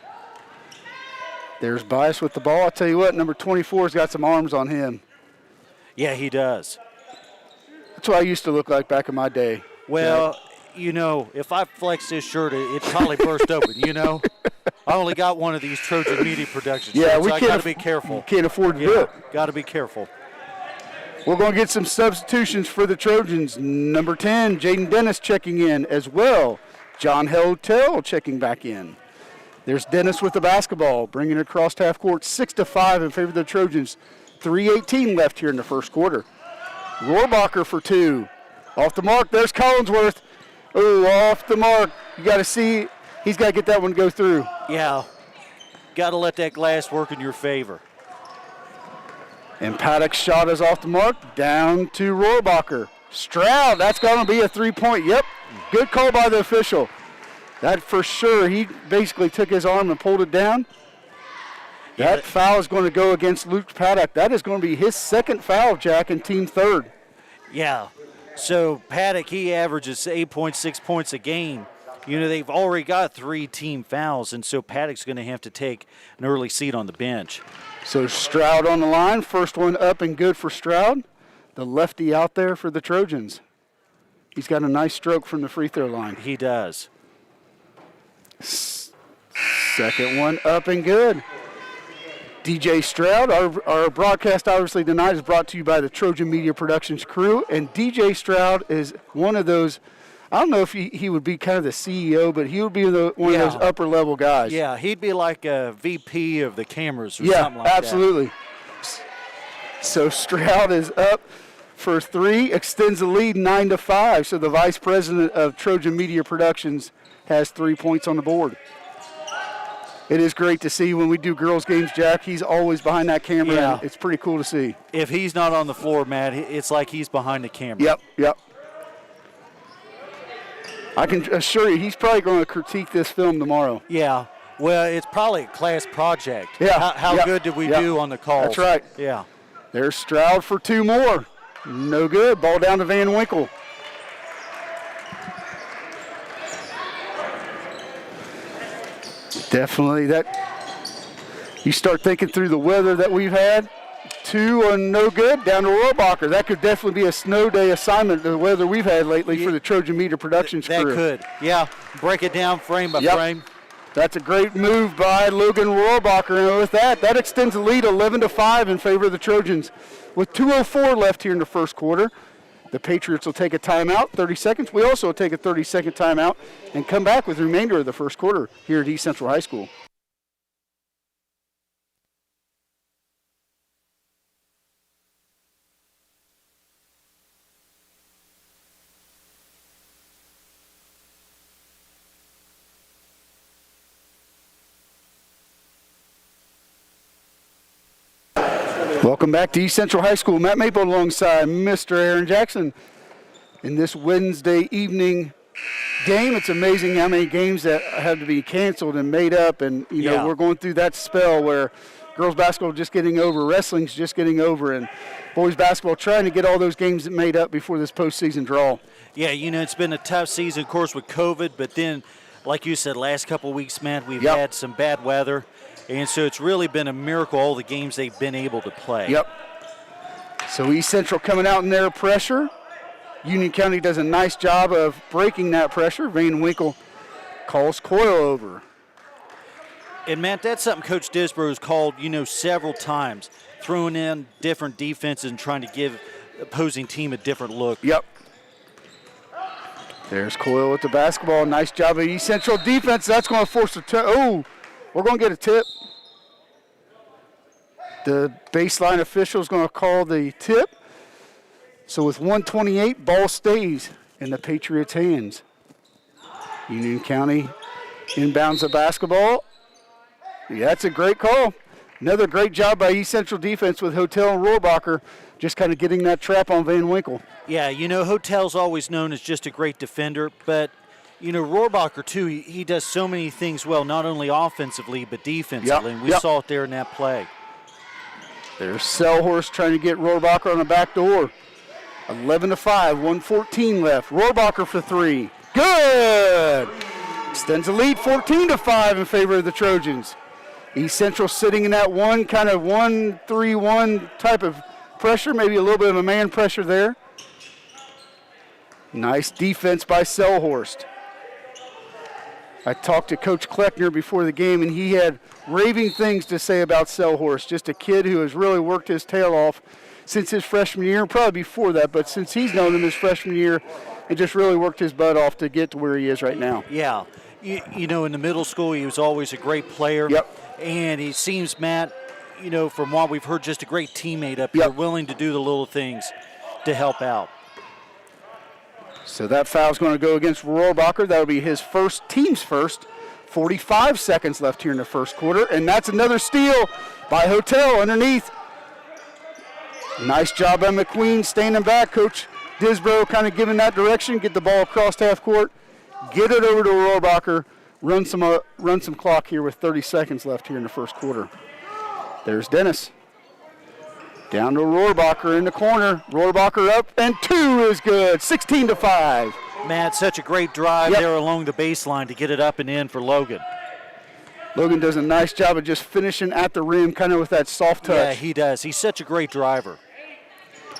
There's Bias with the ball. I'll tell you what, number 24's got some arms on him. Yeah, he does. That's what I used to look like back in my day. Well, you know, if I flexed this shirt, it'd probably burst open, you know? I only got one of these Trojan Media Productions shirts, so I got to be careful. Can't afford to do it. Got to be careful. We're going to get some substitutions for the Trojans. Number 10, Jaden Dennis checking in as well. John Heltel checking back in. There's Dennis with the basketball, bringing it across half court, 6-5 in favor of the Trojans. 3:18 left here in the first quarter. Rohrabacher for two. Off the mark, there's Collinsworth. Oh, off the mark. You got to see, he's got to get that one to go through. Yeah, got to let that glass work in your favor. And Paddock's shot is off the mark, down to Rohrabacher. Stroud, that's going to be a three-point. Yep, good call by the official. That for sure, he basically took his arm and pulled it down. That foul is going to go against Luke Paddock. That is going to be his second foul, Jack, and team third. Yeah, so Paddock, he averages 8.6 points a game. You know, they've already got 3 team fouls, and so Paddock's going to have to take an early seat on the bench. So Stroud on the line, first one up and good for Stroud. The lefty out there for the Trojans. He's got a nice stroke from the free throw line. He does. Second one up and good. DJ Stroud, our broadcast obviously tonight is brought to you by the Trojan Media Productions crew, and DJ Stroud is one of those, I don't know if he would be kind of the CEO, but he would be one of those upper level guys. Yeah, he'd be like a VP of the cameras or something like absolutely. that. So Stroud is up for three, extends the lead 9-5. So the vice president of Trojan Media Productions has 3 points on the board. It is great to see when we do girls games, Jack. He's always behind that camera. Yeah. And it's pretty cool to see. If he's not on the floor, Matt, it's like he's behind the camera. Yep. I can assure you he's probably going to critique this film tomorrow. Yeah. Well, it's probably a class project. Yeah. How good did we do on the calls? That's right. Yeah. There's Stroud for two more. No good. Ball down to Van Winkle. Definitely you start thinking through the weather that we've had. 2 and no good, down to Rohrabacher. That could definitely be a snow day assignment, the weather we've had lately for the Trojan Media Productions crew. That could, yeah. Break it down frame by frame. That's a great move by Logan Rohrabacher. And with that extends the lead 11-5 in favor of the Trojans. With 2:04 left here in the first quarter, the Patriots will take a timeout, 30 seconds. We also will take a 30-second timeout and come back with the remainder of the first quarter here at East Central High School. Welcome back to East Central High School. Matt Maple alongside Mr. Aaron Jackson. In this Wednesday evening game, it's amazing how many games that have to be canceled and made up. And, you know, we're going through that spell where girls basketball just getting over, wrestling's just getting over, and boys basketball trying to get all those games made up before this postseason draw. Yeah, you know, it's been a tough season, of course, with COVID, but then, like you said, last couple of weeks, Matt, we've had some bad weather. And so it's really been a miracle, all the games they've been able to play. Yep. So East Central coming out in their pressure. Union County does a nice job of breaking that pressure. Van Winkle calls Coyle over. And, Matt, that's something Coach Disbrow has called, you know, several times, throwing in different defenses and trying to give the opposing team a different look. Yep. There's Coyle with the basketball. Nice job of East Central defense. That's going to force a we're going to get a tip. The baseline official is going to call the tip. So with 1:28, ball stays in the Patriots' hands. Union County inbounds the basketball. Yeah, that's a great call. Another great job by East Central defense with Hotel and Rohrabacher just kind of getting that trap on Van Winkle. Yeah, you know, Hotel's always known as just a great defender, but you know, Rohrabacher, too, he does so many things well, not only offensively but defensively, and we saw it there in that play. There's Selhorst trying to get Rohrabacher on the back door. 11-5, 1:14 left. Rohrabacher for three. Good! Extends the lead 14-5 in favor of the Trojans. East Central sitting in that one kind of 1-3-1 type of pressure, maybe a little bit of a man pressure there. Nice defense by Selhorst. I talked to Coach Kleckner before the game, and he had raving things to say about Selhorst. Just a kid who has really worked his tail off since his freshman year, and probably before that, but since he's known him his freshman year, and just really worked his butt off to get to where he is right now. Yeah. You know, in the middle school, he was always a great player. Yep. And he seems, Matt, you know, from what we've heard, just a great teammate up here, willing to do the little things to help out. So that foul's going to go against Rohrabacher. That'll be his first, team's first. 45 seconds left here in the first quarter, and that's another steal by Hotel underneath. Nice job by McQueen standing back. Coach Disbrow kind of giving that direction, get the ball across half court, get it over to Rohrabacher, run some clock here with 30 seconds left here in the first quarter. There's Dennis. Down to Rohrabacher in the corner. Rohrabacher up, and two is good. 16-5. Matt, such a great drive there along the baseline to get it up and in for Logan. Logan does a nice job of just finishing at the rim, kind of with that soft touch. Yeah, he does. He's such a great driver,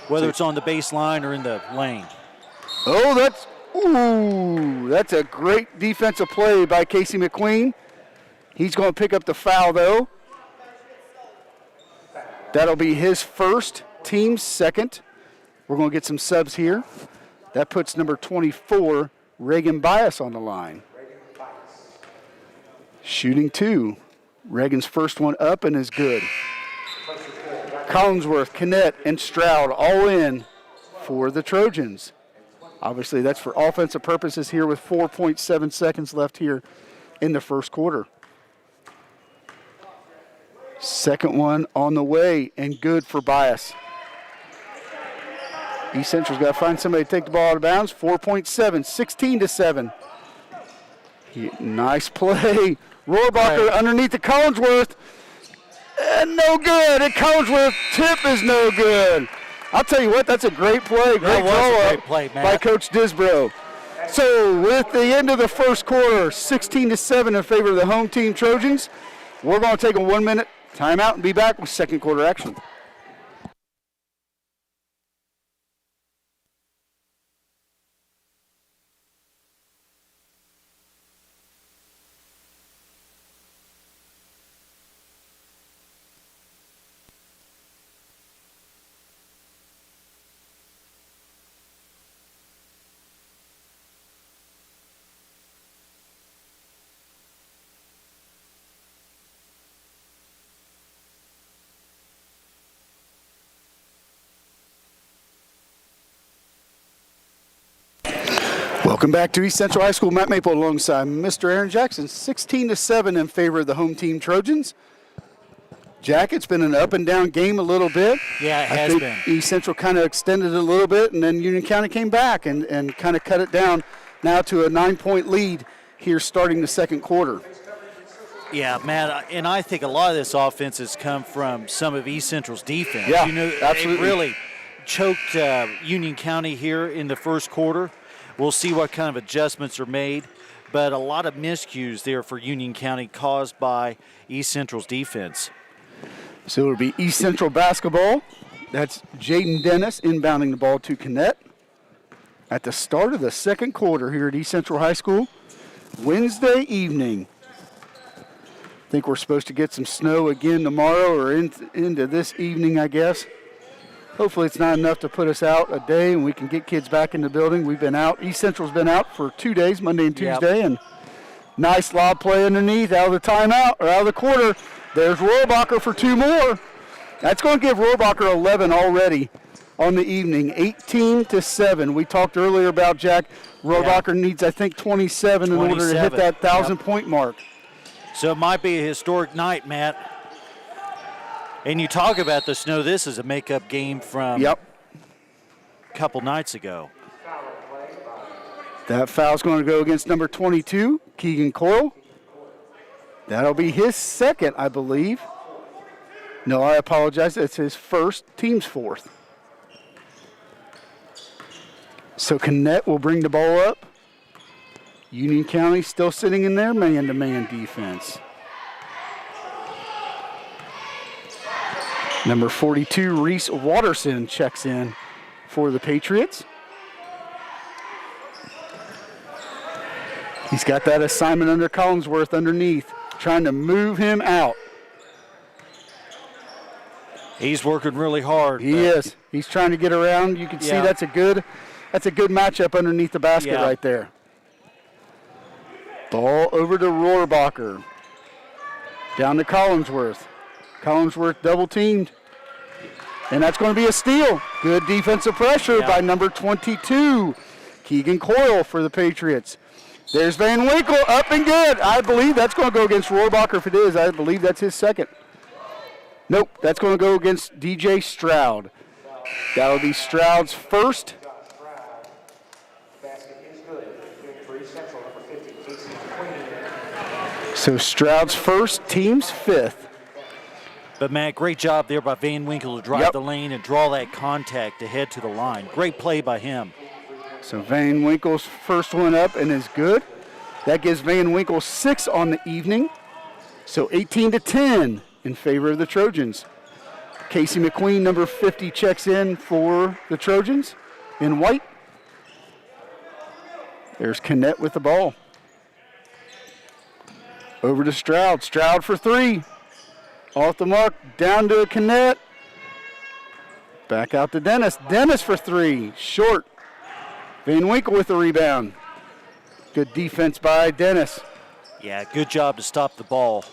whether it's on the baseline or in the lane. Oh, that's a great defensive play by Casey McQueen. He's going to pick up the foul, though. That'll be his first, team's second. We're going to get some subs here. That puts number 24, Reagan Bias, on the line. Shooting two. Reagan's first one up and is good. Collinsworth, Kinnett, and Stroud all in for the Trojans. Obviously, that's for offensive purposes here with 4.7 seconds left here in the first quarter. Second one on the way and good for Bias. East Central's got to find somebody to take the ball out of bounds. 4.7, 16-7. Nice play. Rohrabacher underneath the Collinsworth. And no good. And Collinsworth tip is no good. I'll tell you what, that's a great play. Great draw-up by Coach Disbrow. So with the end of the first quarter, 16-7 in favor of the home team Trojans. We're going to take a 1-minute timeout and be back with second quarter action. Welcome back to East Central High School. Matt Maple alongside Mr. Aaron Jackson. 16-7 in favor of the home team Trojans. Jack, it's been an up and down game a little bit. Yeah, it has been. East Central kind of extended it a little bit, and then Union County came back and kind of cut it down now to a 9-point lead here starting the second quarter. Yeah, Matt, and I think a lot of this offense has come from some of East Central's defense. Yeah, They absolutely. really choked Union County here in the first quarter. We'll see what kind of adjustments are made, but a lot of miscues there for Union County caused by East Central's defense. So it'll be East Central basketball. That's Jaden Dennis inbounding the ball to Connett at the start of the second quarter here at East Central High School. Wednesday evening. I think we're supposed to get some snow again tomorrow or into this evening, I guess. Hopefully it's not enough to put us out a day and we can get kids back in the building. We've been out. East Central's been out for 2 days, Monday and Tuesday, and nice lob play underneath out of the timeout or out of the quarter. There's Rohrabacher for 2 more. That's going to give Rohrabacher 11 already on the evening, 18-7. We talked earlier about, Jack, Rohrabacher needs, I think, 27 in order to hit that 1,000-point mark. So it might be a historic night, Matt. And you talk about the snow. This is a makeup game from a couple nights ago. That foul's going to go against number 22, Keegan Coyle. That'll be his second, I believe. No, I apologize. It's his first, team's fourth. So Connett will bring the ball up. Union County still sitting in their man-to-man defense. Number 42, Rhys Waterson checks in for the Patriots. He's got that assignment under Collinsworth underneath, trying to move him out. He's working really hard. He is. He's trying to get around. You can see that's a good matchup underneath the basket right there. Ball over to Rohrabacher. Down to Collinsworth. Collinsworth double teamed. And that's going to be a steal. Good defensive pressure by number 22, Keegan Coyle for the Patriots. There's Van Winkle, up and good. I believe that's going to go against Rohrabacher. If it is, I believe that's his second. Nope, that's going to go against DJ Stroud. That'll be Stroud's first. So Stroud's first, team's fifth. But, Matt, great job there by Van Winkle to drive the lane and draw that contact to head to the line. Great play by him. So Van Winkle's first one up and is good. That gives Van Winkle 6 on the evening. So 18-10 in favor of the Trojans. Casey McQueen, number 50, checks in for the Trojans in white. There's Connett with the ball. Over to Stroud. Stroud for 3. Off the mark, down to Connett. Back out to Dennis. Dennis for 3. Short. Van Winkle with the rebound. Good defense by Dennis. Yeah, good job to stop the ball.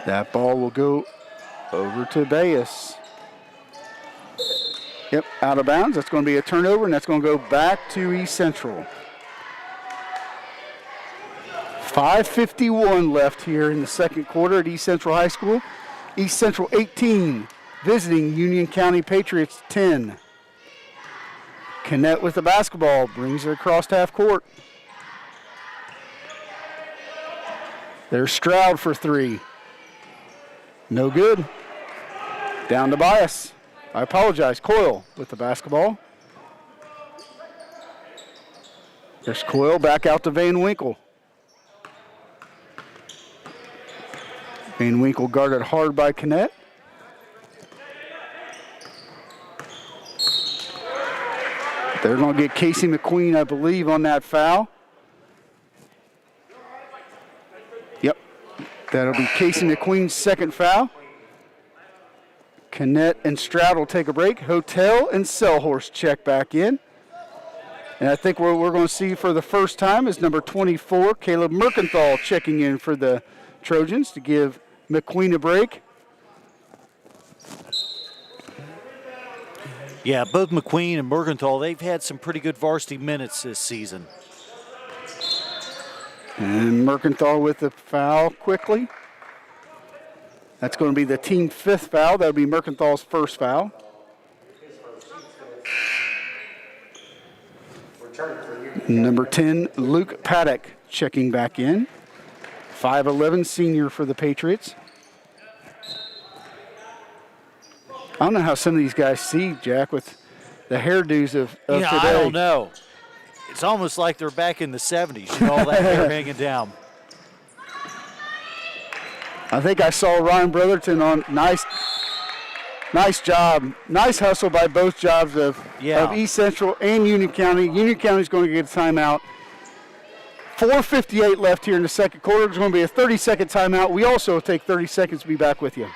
That ball will go over to Bias. Yep, out of bounds. That's going to be a turnover, and that's going to go back to East Central. 5:51 left here in the second quarter at East Central High School. East Central 18, visiting Union County Patriots 10. Connett with the basketball, brings it across half court. There's Stroud for 3. No good. Down to Bias. I apologize. Coyle with the basketball. There's Coyle back out to Van Winkle. Van Winkle guarded hard by Connett. They're going to get Casey McQueen, I believe, on that foul. Yep. That'll be Casey McQueen's second foul. Connett and Stroud will take a break. Hotel and Sellhorse check back in. And I think what we're going to see for the first time is number 24, Caleb Merkenthal, checking in for the Trojans to give McQueen a break. Yeah, both McQueen and Merkenthal, they've had some pretty good varsity minutes this season. And Merkenthal with the foul quickly. That's going to be the team 5th foul. That'll be Mercanthal's first foul. Number 10, Luke Paddock checking back in. 5'11", senior for the Patriots. I don't know how some of these guys see, Jack, with the hairdos of today. I don't know. It's almost like they're back in the 70s, all that hair hanging down. I think I saw Ryan Brotherton on nice job. Nice hustle by both jobs of East Central and Union County. Union County's going to get a timeout. 4:58 left here in the second quarter. There's going to be a 30-second timeout. We also take 30 seconds to be back with you.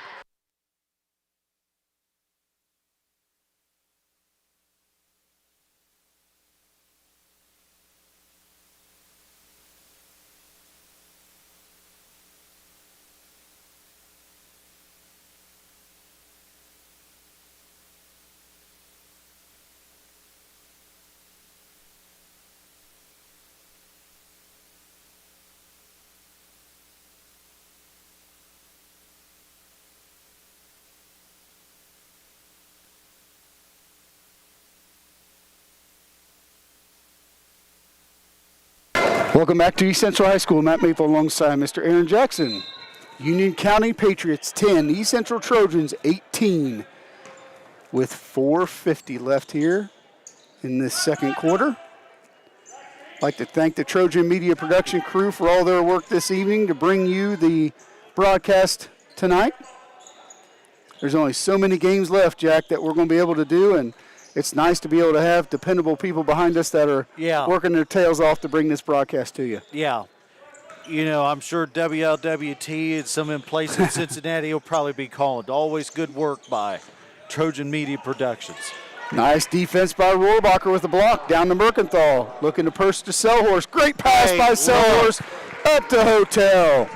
Welcome back to East Central High School. Matt Maple alongside Mr. Aaron Jackson. Union County Patriots 10, East Central Trojans 18. With 4:50 left here in this second quarter. I'd like to thank the Trojan Media production crew for all their work this evening to bring you the broadcast tonight. There's only so many games left, Jack, that we're going to be able to do, and it's nice to be able to have dependable people behind us that are working their tails off to bring this broadcast to you. Yeah. I'm sure WLWT and some in place in Cincinnati will probably be calling. Always good work by Trojan Media Productions. Nice defense by Rohrabacher with a block down to Mercantile. Looking to purse to Selhorst. Great pass by Selhorst up to Hotel.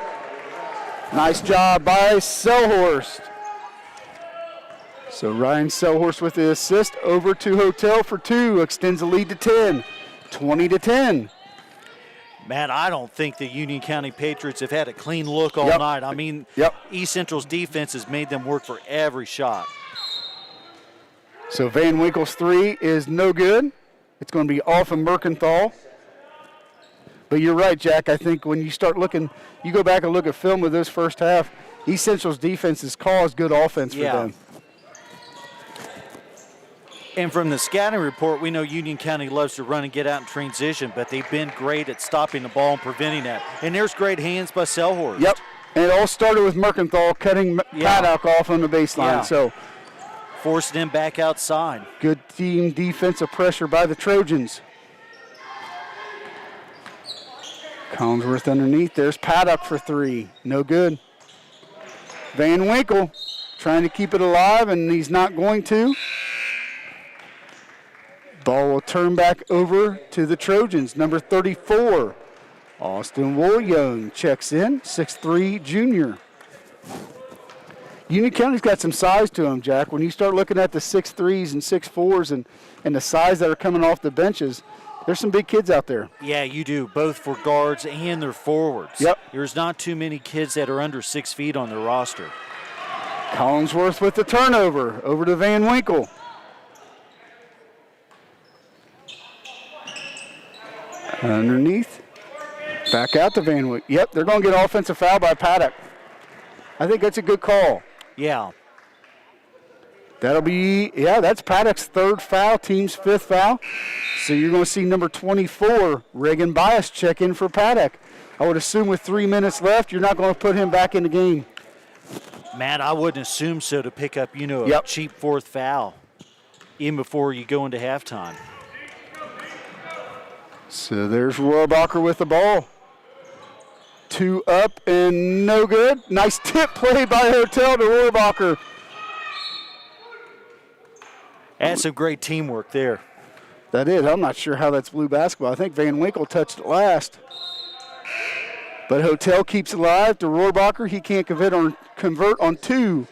Nice job by Selhorst. So Ryan Selhorst with the assist over to Hotel for 2. Extends the lead to 10. 20-10. Man, I don't think the Union County Patriots have had a clean look all night. I mean, East Central's defense has made them work for every shot. So Van Winkle's 3 is no good. It's going to be off of Mercantile. But you're right, Jack. I think when you start looking, you go back and look at film of this first half, East Central's defense has caused good offense for them. And from the scouting report, we know Union County loves to run and get out in transition, but they've been great at stopping the ball and preventing that. And there's great hands by Selhorst. Yep. And it all started with Mercantile cutting Paddock off on the baseline. So forcing him back outside. Good team defensive pressure by the Trojans. Collinsworth underneath. There's Paddock for 3. No good. Van Winkle trying to keep it alive, and he's not going to. Ball will turn back over to the Trojans. Number 34, Austin Woolyoung checks in, 6'3" junior. Union County's got some size to them, Jack. When you start looking at the 6'3s and 6'4s and the size that are coming off the benches, there's some big kids out there. Yeah, you do, both for guards and their forwards. Yep. There's not too many kids that are under 6 feet on their roster. Collinsworth with the turnover, over to Van Winkle. Underneath, back out to Van Winkle. Yep, they're going to get offensive foul by Paddock. I think that's a good call. Yeah. That'll be, that's Paddock's 3rd foul, team's 5th foul. So you're going to see number 24, Reagan Bias, check in for Paddock. I would assume with 3 minutes left, you're not going to put him back in the game. Matt, I wouldn't assume so to pick up, a cheap 4th foul, even before you go into halftime. So there's Rohrabacher with the ball. 2 up and no good. Nice tip play by Hotel to Rohrabacher. That's some great teamwork there. That is. I'm not sure how that's blue basketball. I think Van Winkle touched it last. But Hotel keeps it alive to Rohrabacher. He can't convert on 2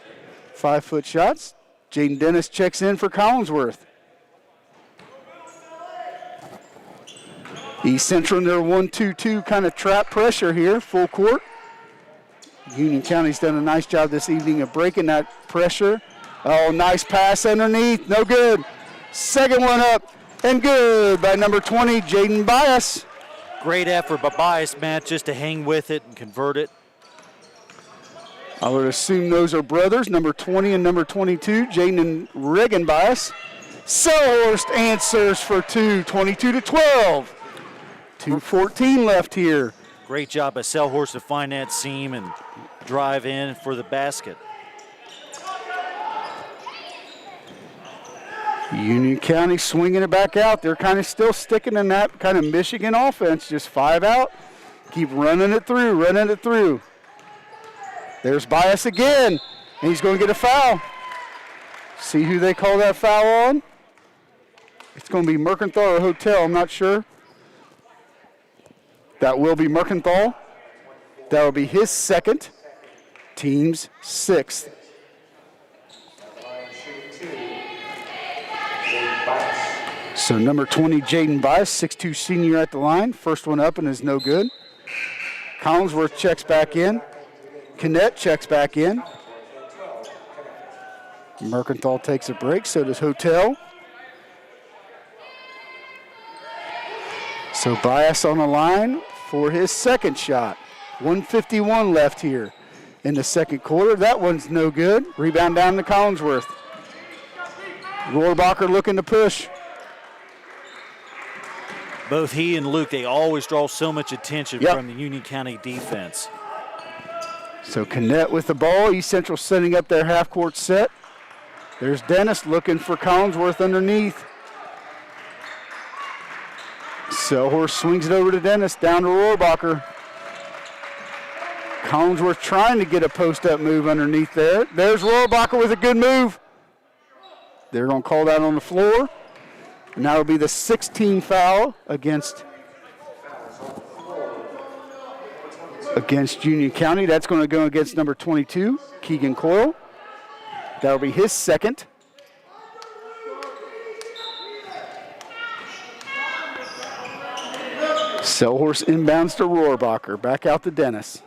5-foot shots. Jaden Dennis checks in for Collinsworth. East Central in their 1-2-2 kind of trap pressure here, full court. Union County's done a nice job this evening of breaking that pressure. Oh, nice pass underneath. No good. Second one up and good by number 20, Reagan Bias. Great effort by Bias, Matt, just to hang with it and convert it. I would assume those are brothers, number 20 and number 22, Jaden and Reagan Bias. Selhorst answers for two, 22-12. 2:14 left here. Great job by Selhorst to find that seam and drive in for the basket. Union County swinging it back out. They're kind of still sticking in that kind of Michigan offense, just 5 out. Keep running it through. There's Bias again, and he's going to get a foul. See who they call that foul on? It's going to be Mercantile or Hotel, I'm not sure. That will be Mercantile. That will be his second, team's sixth. So number 20, Jaden Bias, 6'2" senior at the line. First one up and is no good. Collinsworth checks back in. Kinnett checks back in. Mercantile takes a break, so does Hotel. So Bias on the line for his second shot. 1:51 left here in the second quarter. That one's no good. Rebound down to Collinsworth. Rohrabacher looking to push. Both he and Luke, they always draw so much attention Yep. from the Union County defense. So Kinnett with the ball. East Central setting up their half-court set. There's Dennis looking for Collinsworth underneath. Selhorst swings it over to Dennis, down to Rohrabacher. Collinsworth trying to get a post-up move underneath there. There's Rohrabacher with a good move. They're going to call that on the floor. And that will be the 16th foul against Union County. That's going to go against number 22, Keegan Coyle. That will be his second. Selhorst inbounds to Rohrabacher. Back out to Dennis.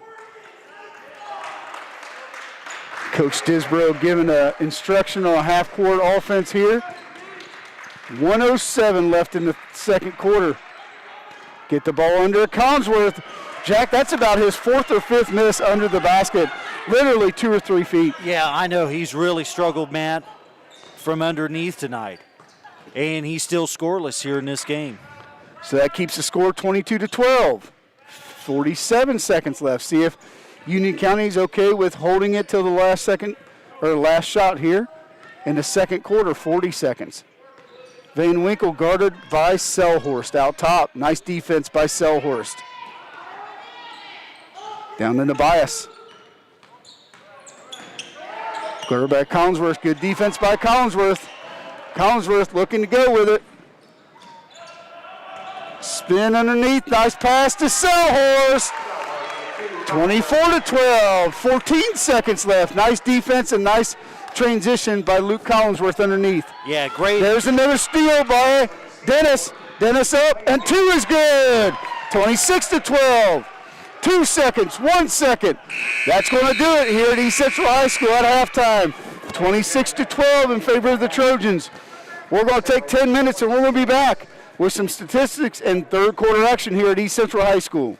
Coach Disbrow giving an instruction on half-court offense here. 1:07 left in the second quarter. Get the ball under Collinsworth. Jack, that's about his fourth or fifth miss under the basket. Literally 2 or 3 feet. Yeah, I know he's really struggled, Matt, from underneath tonight. And he's still scoreless here in this game. So that keeps the score 22-12. 47 seconds left. See if Union County's okay with holding it till the last second, or last shot here in the second quarter, 40 seconds. Van Winkle guarded by Selhorst out top. Nice defense by Selhorst. Down into Bias. Quarterback Collinsworth, good defense by Collinsworth. Collinsworth looking to go with it. Spin underneath, nice pass to Selhorst. 24-12, 14 seconds left. Nice defense and nice transition by Luke Collinsworth underneath. Yeah, great. There's another steal by Dennis. Dennis up, and 2 is good. 26-12. 2 seconds, 1 second. That's going to do it here at East Central High School at halftime. 26-12 in favor of the Trojans. We're going to take 10 minutes and we're going to be back with some statistics and third quarter action here at East Central High School.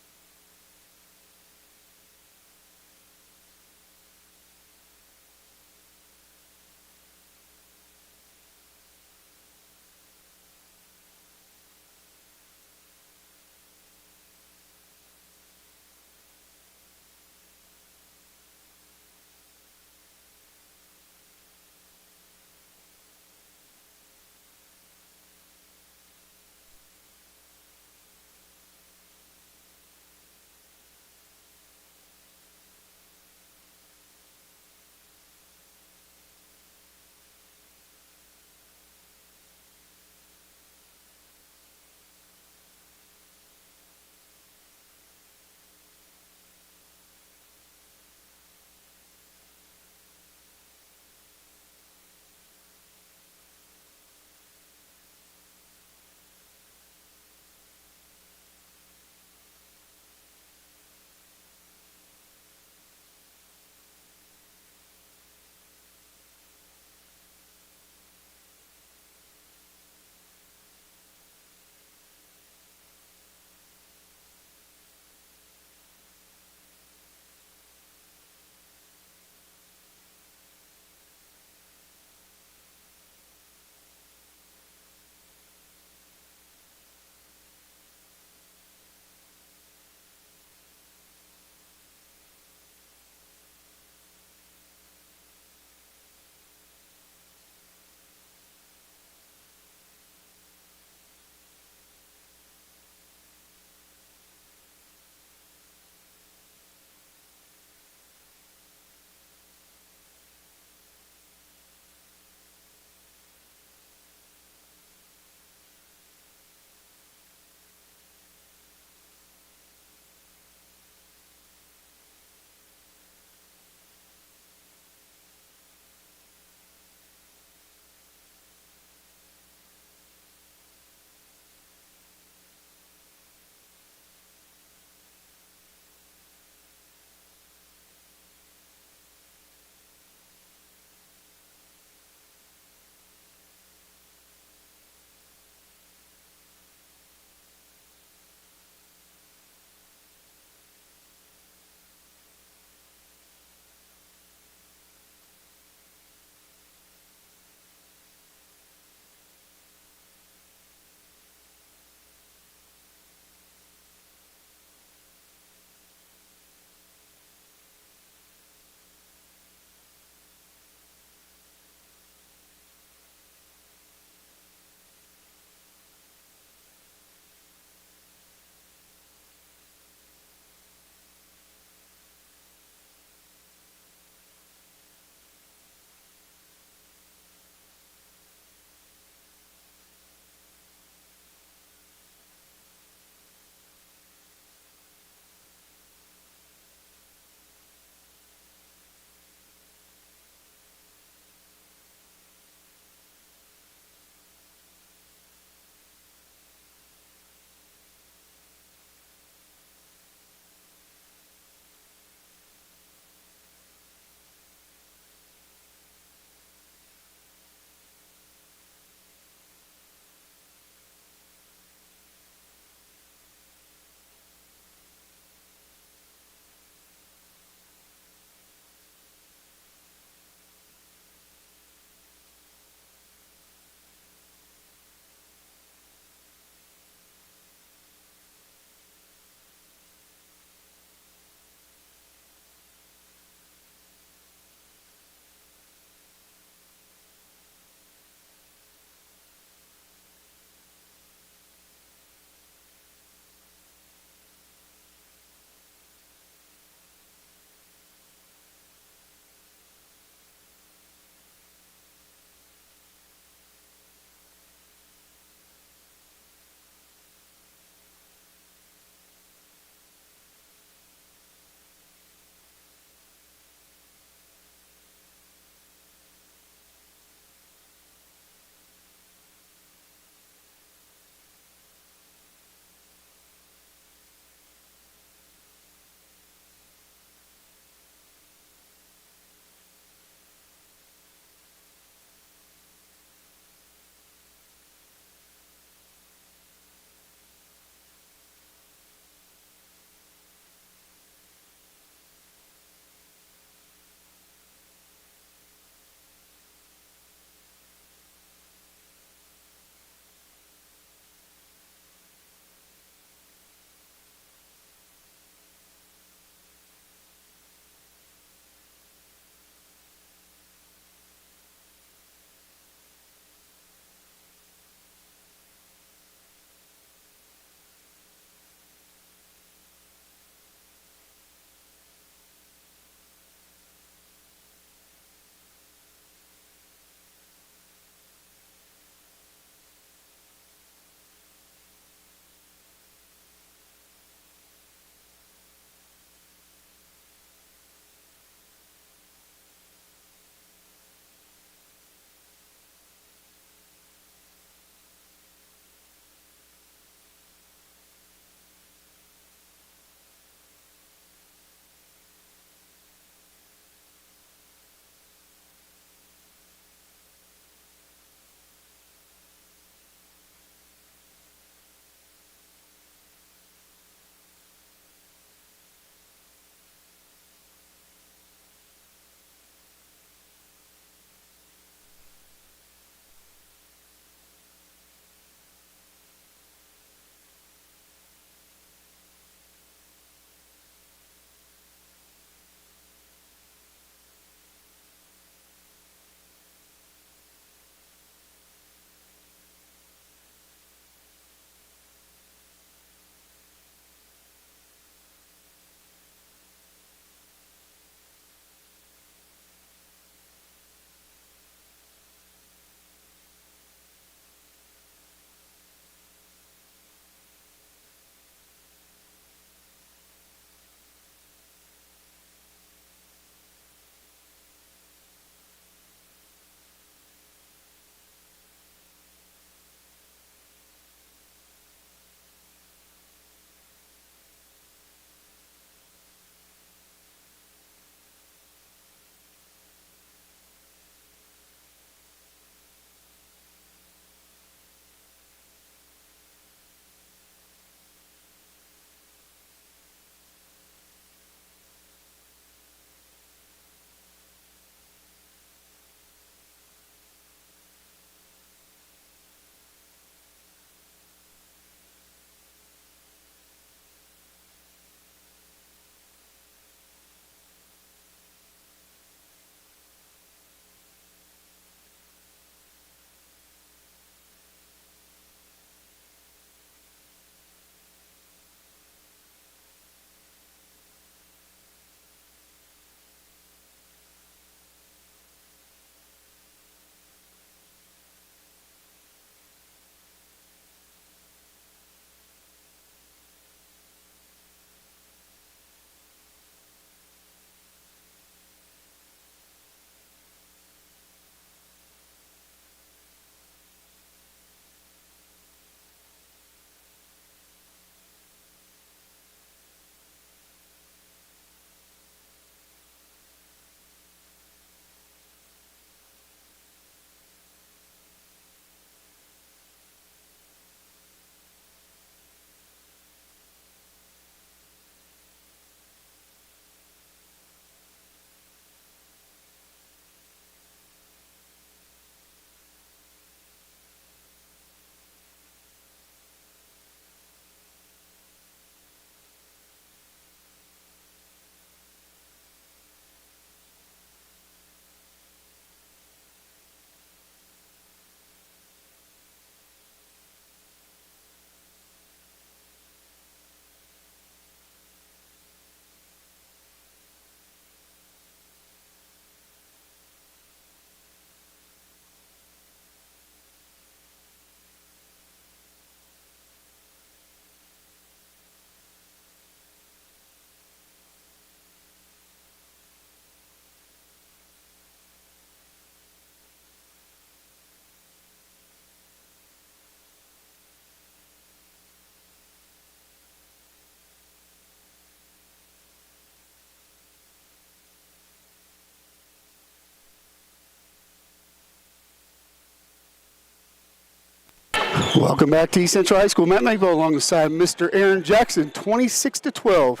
Welcome back to East Central High School. Matt Maybell alongside Mr. Aaron Jackson, 26-12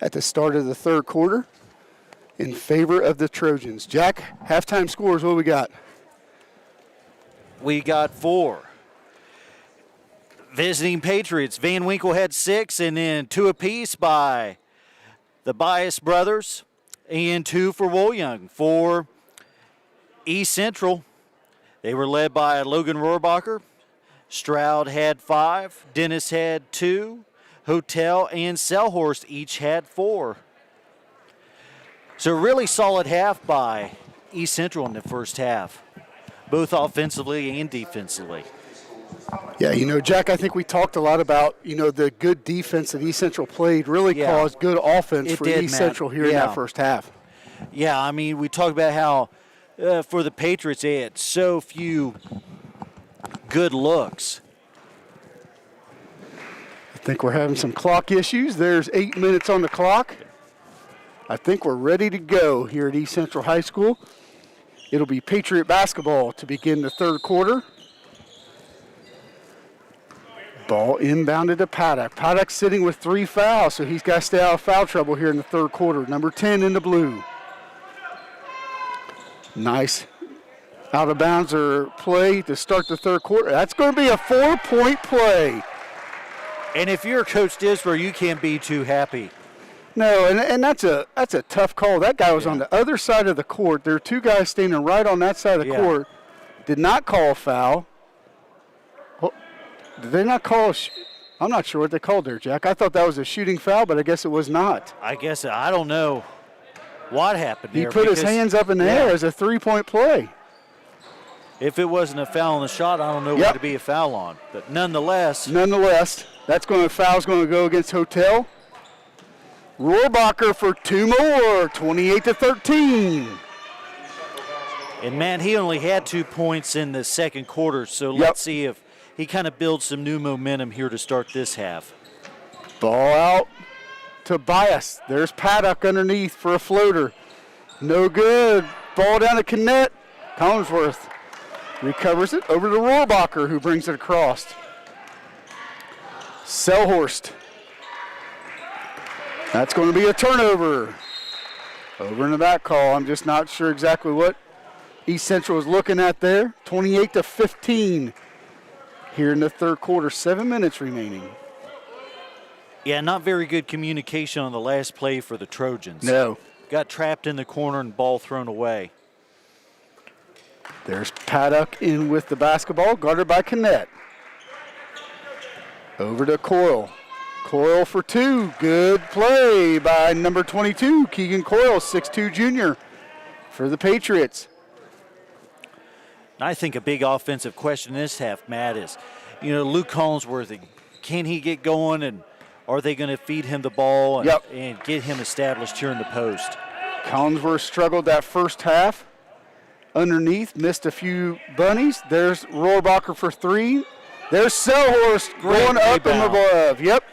at the start of the third quarter in favor of the Trojans. Jack, halftime scores, what do we got? We got 4. Visiting Patriots, Van Winkle had 6, and then 2 apiece by the Bias brothers, and 2 for Woolyoung. For East Central, they were led by Logan Rohrabacher. Stroud had 5, Dennis had 2, Hotel and Selhorst each had 4. So a really solid half by East Central in the first half, both offensively and defensively. Yeah, Jack, I think we talked a lot about, the good defense that East Central played really caused good offense for East Central here in that first half. Yeah, I mean, we talked about how for the Patriots they had so few good looks. I think we're having some clock issues. There's 8 minutes on the clock. I think we're ready to go here at East Central High School. It'll be Patriot basketball to begin the third quarter. Ball inbounded to Paddock. Paddock sitting with 3 fouls, so he's got to stay out of foul trouble here in the third quarter. Number 10 in the blue. Nice out-of-bounds play to start the third quarter. That's going to be a 4-point play. And if you're Coach Disborough, you can't be too happy. No, and that's a tough call. That guy was on the other side of the court. There are 2 guys standing right on that side of the court. Did not call a foul. Well, did they not call I'm not sure what they called there, Jack. I thought that was a shooting foul, but I guess it was not. I don't know what happened there. He put his hands up in the air as a 3-point play. If it wasn't a foul on the shot, I don't know what to be a foul on. But nonetheless, foul's going to go against Hotel. Rohrabacher for 2 more, 28-13. And man, he only had 2 points in the second quarter, so let's see if he kind of builds some new momentum here to start this half. Ball out to Bias. There's Paddock underneath for a floater. No good. Ball down to Kinnett. Collinsworth recovers it over to Rohrabacher, who brings it across. Selhorst. That's going to be a turnover. Over in the back call. I'm just not sure exactly what East Central is looking at there. 28-15 here in the third quarter. 7 minutes remaining. Yeah, not very good communication on the last play for the Trojans. No. Got trapped in the corner and ball thrown away. There's Paddock in with the basketball, guarded by Kinnett. Over to Coyle. Coyle for 2. Good play by number 22, Keegan Coyle, 6'2 junior for the Patriots. I think a big offensive question this half, Matt, is, Luke Collinsworth, can he get going, and are they going to feed him the ball and get him established here in the post? Collinsworth struggled that first half. Underneath, missed a few bunnies. There's Rohrabacher for 3. There's Selhorst going up and above. Yep.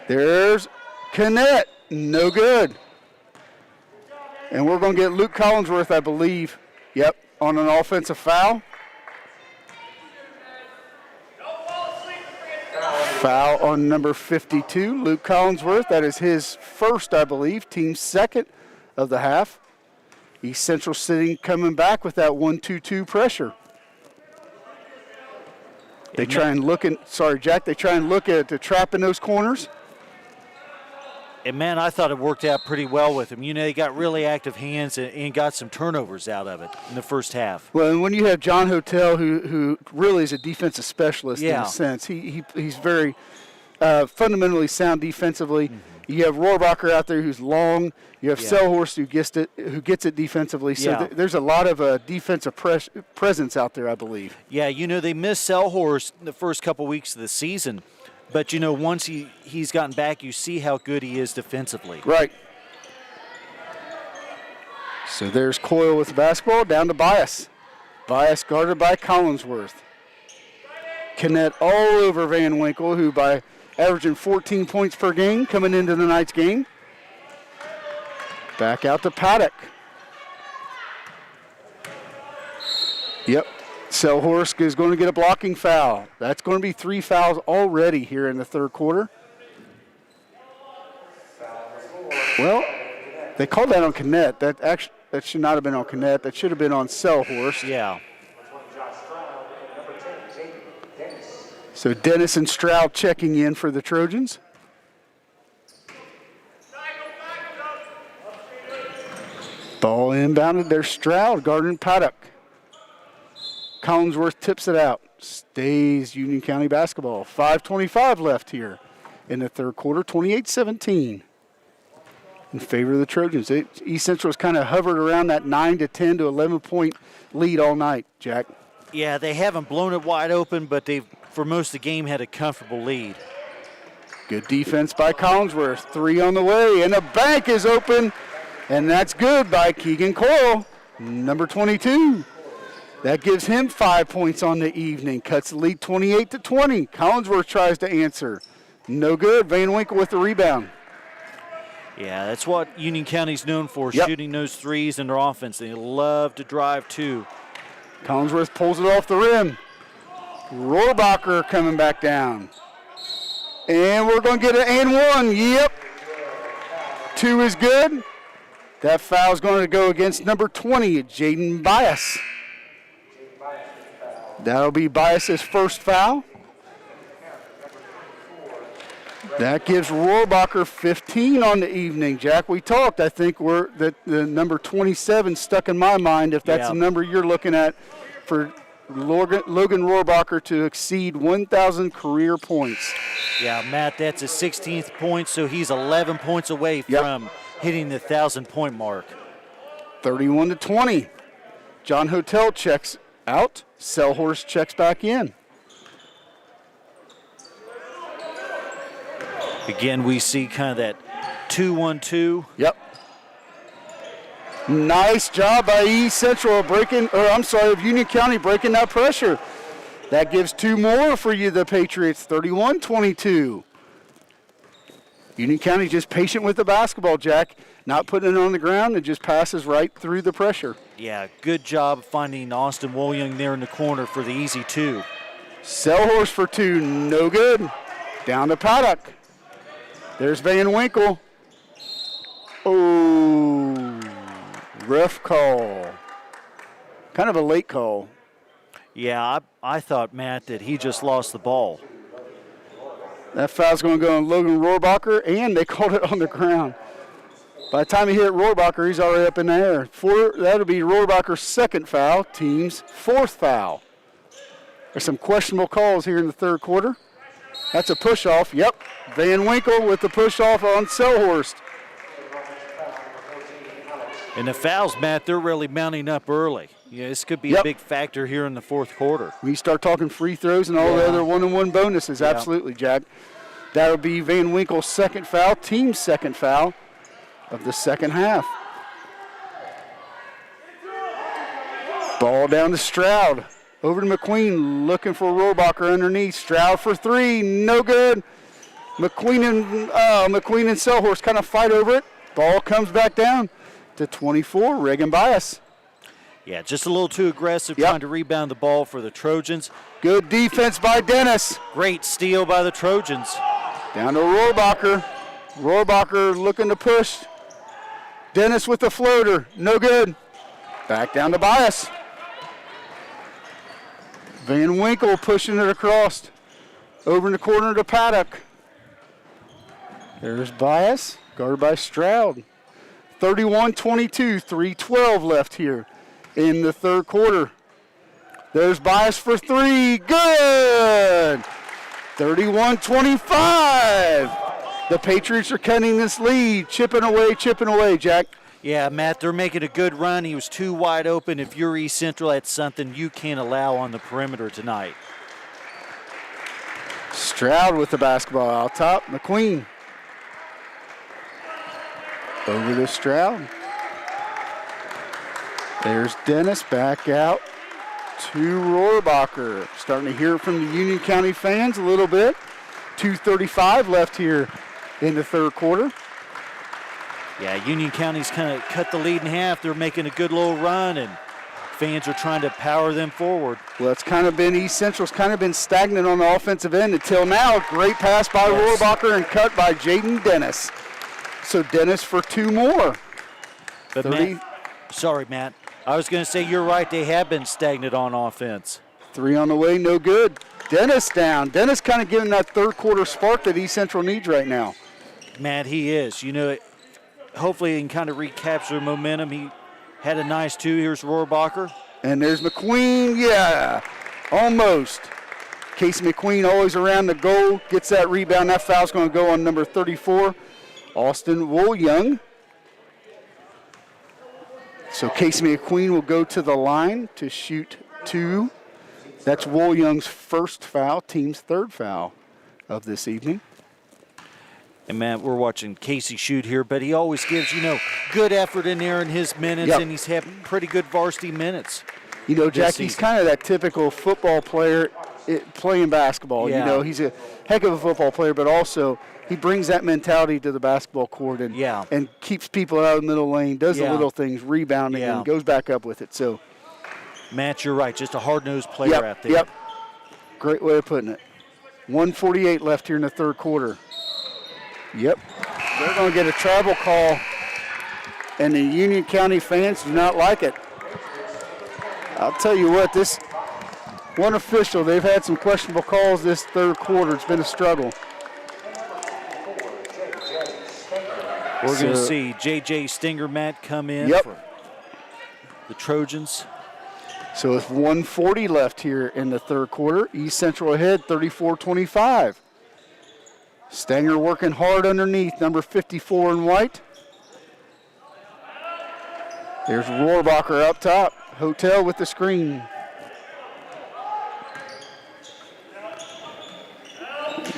There's Kinnett. No good. And we're going to get Luke Collinsworth, I believe. Yep, on an offensive foul. Foul on number 52, Luke Collinsworth. That is his first, I believe, team second of the half. East Central coming back with that 1-2-2 pressure. They try and look at the trap in those corners. And, man, I thought it worked out pretty well with them. They got really active hands and got some turnovers out of it in the first half. Well, and when you have John Hotel, who really is a defensive specialist in a sense, he's very fundamentally sound defensively. Mm-hmm. You have Rohrabacher out there who's long. You have Selhorst who gets it defensively. So there's a lot of defensive presence out there, I believe. Yeah, they missed Selhorst the first couple weeks of the season. But, once he's gotten back, you see how good he is defensively. Right. So there's Coyle with the basketball, down to Bias. Bias guarded by Collinsworth. Kinnett all over Van Winkle, who by averaging 14 points per game coming into the night's game. Back out to Paddock. Yep. Selhorst is going to get a blocking foul. That's going to be 3 fouls already here in the third quarter. Well, they called that on Canet. That should not have been on Canet. That should have been on Selhorst. Yeah. So Dennis and Stroud checking in for the Trojans. Ball inbounded. There's Stroud guarding Paddock. Collinsworth tips it out. Stays Union County basketball. 5:25 left here in the third quarter. 28-17 in favor of the Trojans. East Central has kind of hovered around that 9 to 10 to 11 point lead all night, Jack. Yeah, they haven't blown it wide open, but they've, for most of the game, had a comfortable lead. Good defense by Collinsworth. 3 on the way, and the bank is open, and that's good by Keegan Coyle, number 22. That gives him 5 points on the evening. Cuts the lead 28-20. Collinsworth tries to answer. No good. Van Winkle with the rebound. Yeah, that's what Union County's known for, Yep. shooting those threes in their offense. They love to drive, too. Collinsworth pulls it off the rim. Rohrabacher coming back down. And we're going to get an and one. Yep. 2 is good. That foul's going to go against number 20, Jaden Bias. That'll be Bias's first foul. That gives Rohrabacher 15 on the evening. Jack, we talked. I think the number 27 stuck in my mind, if that's the number you're looking at, for Logan Rohrabacher to exceed 1,000 career points. Yeah, Matt, that's his 16th point, so he's 11 points away from hitting the 1,000-point mark. 31-20. John Hotel checks out. Selhorst checks back in. Again, we see kind of that 2-1-2. Yep. Nice job by East Central of Union County breaking that pressure. That gives 2 more for you, the Patriots, 31-22. Union County just patient with the basketball, Jack. Not putting it on the ground, and just passes right through the pressure. Yeah, good job finding Austin Woolyoung there in the corner for the easy 2. Selhorst for 2, no good. Down to Paddock. There's Van Winkle. Oh, rough call. Kind of a late call. Yeah, I thought, Matt, that he just lost the ball. That foul's going to go on Logan Rohrabacher, and they called it on the ground. By the time he hit Rohrabacher, he's already up in the air. That'll be Rohrabacher's second foul, team's 4th foul. There's some questionable calls here in the third quarter. That's a push-off. Yep, Van Winkle with the push-off on Selhorst. And the fouls, Matt, they're really mounting up early. Yeah, this could be a big factor here in the fourth quarter. We start talking free throws and all the other one-on-one bonuses. Absolutely, Jack. That'll be Van Winkle's second foul, team's second foul of the second half. Ball down to Stroud. Over to McQueen, looking for Rohrabacher underneath. Stroud for 3, no good. McQueen and Selhorst kind of fight over it. Ball comes back down to 24, Reagan Bias. Yeah, just a little too aggressive trying to rebound the ball for the Trojans. Good defense by Dennis. Great steal by the Trojans. Down to Rohrabacher. Rohrabacher looking to push. Dennis with the floater, no good. Back down to Bias. Van Winkle pushing it across. Over in the corner to Paddock. There's Bias, guarded by Stroud. 31-22, 3:12 left here in the third quarter. There's Bias for 3, good! 31-25. The Patriots are cutting this lead, chipping away, Jack. Yeah, Matt, they're making a good run. He was too wide open. If you're East Central, that's something you can't allow on the perimeter tonight. Stroud with the basketball out top. McQueen. Over to Stroud. There's Dennis back out to Rohrabacher. Starting to hear from the Union County fans a little bit. 2:35 left here in the third quarter. Yeah, Union County's kind of cut the lead in half. They're making a good little run, and fans are trying to power them forward. Well, it's kind of been East Central's kind of been stagnant on the offensive end until now. Great pass by Rohrabacher and cut by Jaden Dennis. So Dennis for 2 more. But Matt, I was going to say you're right. They have been stagnant on offense. 3 on the way, no good. Dennis down. Dennis kind of giving that third quarter spark that East Central needs right now. Matt, he is. You know, hopefully he can kind of recapture momentum. He had a nice 2. Here's Rohrabacher. And there's McQueen. Yeah, almost. Casey McQueen always around the goal. Gets that rebound. That foul's going to go on number 34, Austin Woolyoung. So Casey McQueen will go to the line to shoot 2. That's Woolyoung's first foul, team's 3rd foul of this evening. And, Matt, we're watching Casey shoot here, but he always gives, good effort in there in his minutes, and he's had pretty good varsity minutes. Jack, he's kind of that typical football player playing basketball. Yeah. He's a heck of a football player, but also he brings that mentality to the basketball court and keeps people out of the middle lane, does the little things, rebounding, and goes back up with it. So, Matt, you're right. Just a hard-nosed player out there. Yep. Great way of putting it. 1:48 left here in the third quarter. Yep. They're going to get a travel call, and the Union County fans do not like it. I'll tell you what, this one official, they've had some questionable calls this third quarter. It's been a struggle. We're going to see J.J. Stinger, Matt, come in for the Trojans. So with 1:40 left here in the third quarter, East Central ahead 34-25. Stanger working hard underneath, number 54 in white. There's Rohrabacher up top. Hotel with the screen.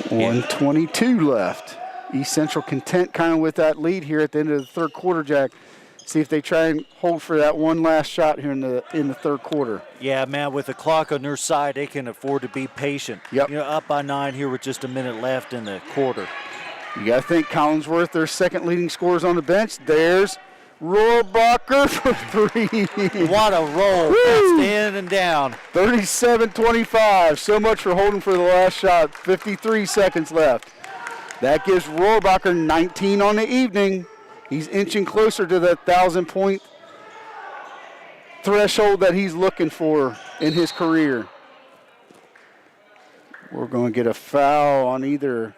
Yeah. 1:22 left. East Central content kind of with that lead here at the end of the third quarter, Jack. See if they try and hold for that one last shot here in the third quarter. Yeah, man, with the clock on their side, they can afford to be patient. Yep. Up by 9 here with just a minute left in the quarter. You got to think Collinsworth, their second leading scorers on the bench. There's Rohrabacher for 3. What a roll. That's in and down. 37-25. So much for holding for the last shot. 53 seconds left. That gives Rohrabacher 19 on the evening. He's inching closer to that 1,000-point threshold that he's looking for in his career. We're going to get a foul on either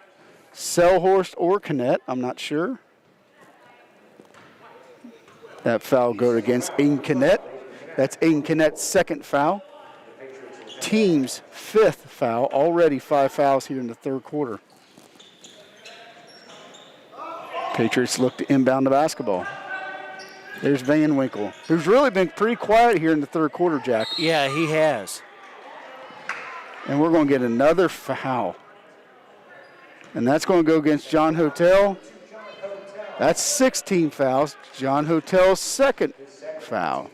Selhorst or Kinnett. I'm not sure. That foul goes against Aiden Kinnett. That's Aiden Kinnett's second foul. Team's 5th foul. Already 5 fouls here in the third quarter. Patriots look to inbound the basketball. There's Van Winkle, who's really been pretty quiet here in the third quarter, Jack. Yeah, he has. And we're going to get another foul. And that's going to go against John Hotel. That's 16 fouls. John Hotel's second foul.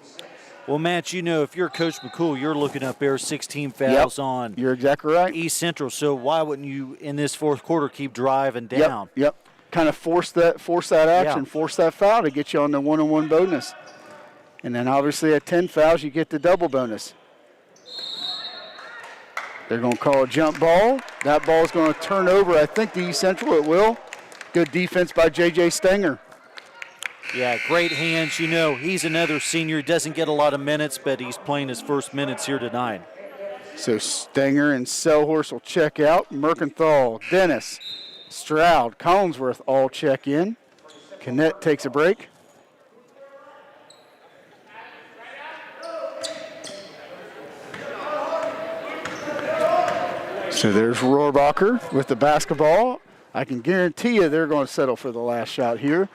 Well, Matt, if you're Coach McCool, you're looking up there 16 fouls on You're exactly right. East Central. So why wouldn't you, in this fourth quarter, keep driving down? Yep. Kind of force that action, force that foul to get you on the one-on-one bonus. And then obviously at 10 fouls, you get the double bonus. They're going to call a jump ball. That ball is going to turn over, I think, to East Central. It will. Good defense by J.J. Stanger. Yeah, great hands. He's another senior. He doesn't get a lot of minutes, but he's playing his first minutes here tonight. So Stanger and Selhorst will check out. Merkenthal, Dennis, Stroud, Collinsworth all check in. Kinnett takes a break. So there's Rohrabacher with the basketball. I can guarantee you they're going to settle for the last shot here.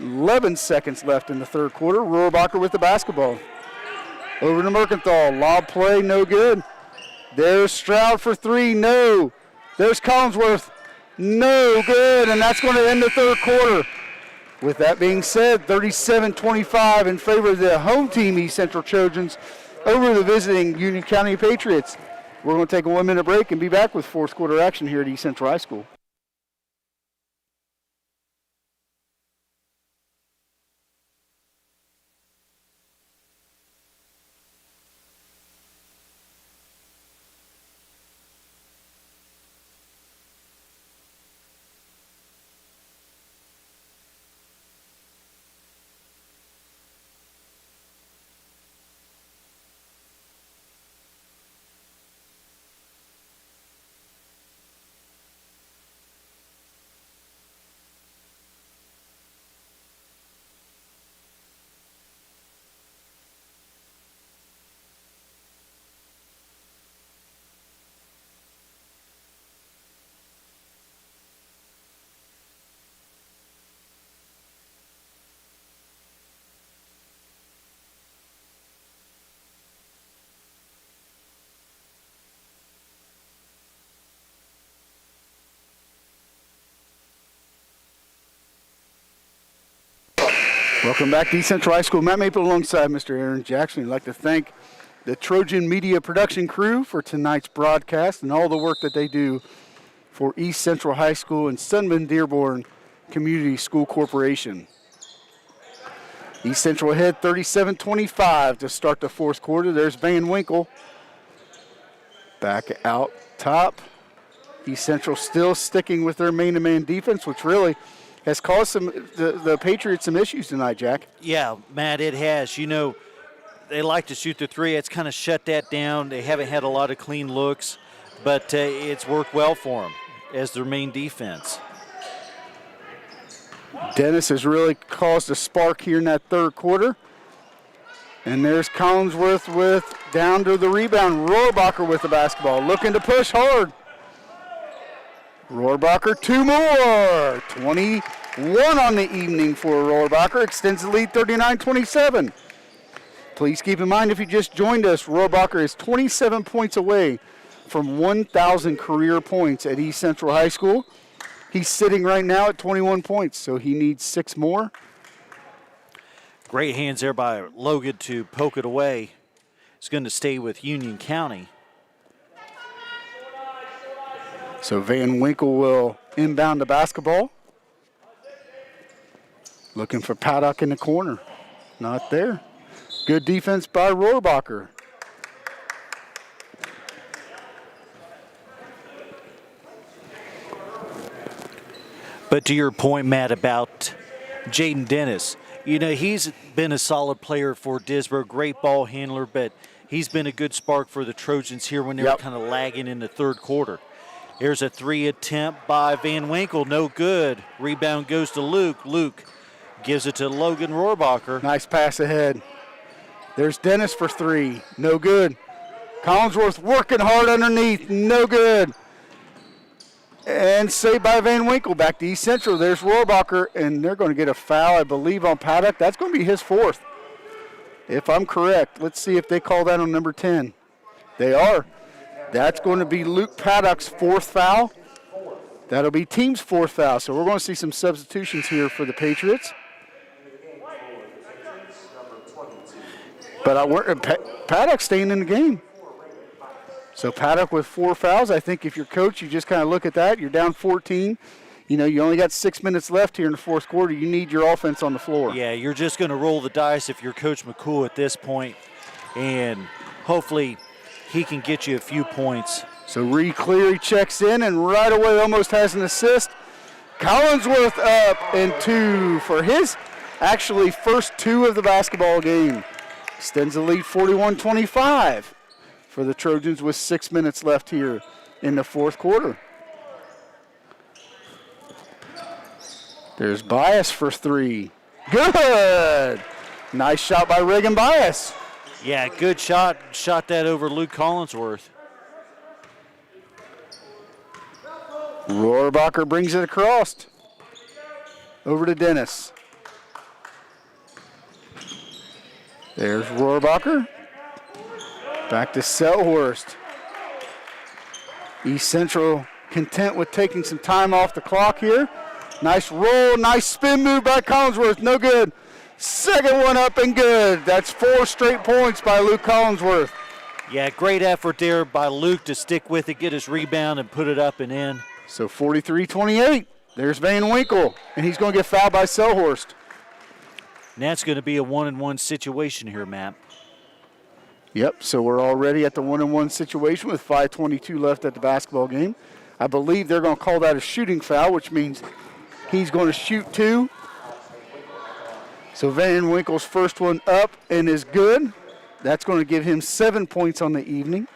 11 seconds left in the third quarter. Rohrabacher with the basketball. Over to Merkenthal. Lob play, no good. There's Stroud for 3, no. There's Collinsworth, no good. And that's going to end the third quarter. With that being said, 37-25 in favor of the home team, East Central Trojans, over the visiting Union County Patriots. We're going to take a 1-minute break and be back with fourth quarter action here at East Central High School. Welcome back to East Central High School. Matt Maple alongside Mr. Aaron Jackson. We'd like to thank the Trojan Media production crew for tonight's broadcast and all the work that they do for East Central High School and Sunman Dearborn Community School Corporation. East Central ahead 37-25 to start the fourth quarter. There's Van Winkle back out top. East Central still sticking with their man-to-man defense, which really has caused the Patriots some issues tonight, Jack. Yeah, Matt, it has. You know, they like to shoot the three. It's kind of shut that down. They haven't had a lot of clean looks, but it's worked well for them as their main defense. Dennis has really caused a spark here in that third quarter. And there's Collinsworth with down to the rebound. Rohrabacher with the basketball, looking to push hard. Rohrabacher, two more. 21 on the evening for Rohrabacher. Extends the lead 39-27. Please keep in mind, if you just joined us, Rohrabacher is 27 points away from 1,000 career points at East Central High School. He's sitting right now at 21 points, so he needs 6 more. Great hands there by Logan to poke it away. It's going to stay with Union County. So Van Winkle will inbound the basketball. Looking for Paddock in the corner. Not there. Good defense by Rohrabacher. But to your point, Matt, about Jaden Dennis, you know, he's been a solid player for Disbrow, great ball handler, but he's been a good spark for the Trojans here when they were kind of lagging in the third quarter. Here's a 3 attempt by Van Winkle, no good. Rebound goes to Luke. Luke gives it to Logan Rohrabacher. Nice pass ahead. There's Dennis for 3, no good. Collinsworth working hard underneath, no good. And saved by Van Winkle. Back to East Central. There's Rohrabacher, and they're going to get a foul, I believe, on Paddock. That's going to be his 4th, if I'm correct. Let's see if they call that on number 10. They are. That's going to be Luke Paddock's 4th foul. That'll be team's 4th foul. So we're going to see some substitutions here for the Patriots. But Paddock staying in the game. So Paddock with 4 fouls. I think if you're coach, you just kind of look at that. You're down 14. You know, you only got 6 minutes left here in the fourth quarter. You need your offense on the floor. Yeah, you're just going to roll the dice if you're Coach McCool at this point, and hopefully he can get you a few points. So Rhys Cleary checks in and right away almost has an assist. Collinsworth up and 2 for his actually first 2 of the basketball game. Extends the lead 41-25 for the Trojans with 6 minutes left here in the fourth quarter. There's Bias for 3. Good! Nice shot by Reagan Bias. Yeah, good shot. Shot that over Luke Collinsworth. Rohrabacher brings it across. Over to Dennis. There's Rohrabacher. Back to Selhorst. East Central content with taking some time off the clock here. Nice roll, nice spin move by Collinsworth, no good. Second one up and good. That's 4 straight points by Luke Collinsworth. Yeah, great effort there by Luke to stick with it, get his rebound, and put it up and in. So 43-28. There's Van Winkle, and he's going to get fouled by Selhorst. And that's going to be a 1-on-1 situation here, Matt. Yep, so we're already at the 1-on-1 situation with 5:22 left at the basketball game. I believe they're going to call that a shooting foul, which means he's going to shoot 2. So Van Winkle's first one up and is good. That's going to give him 7 points on the evening.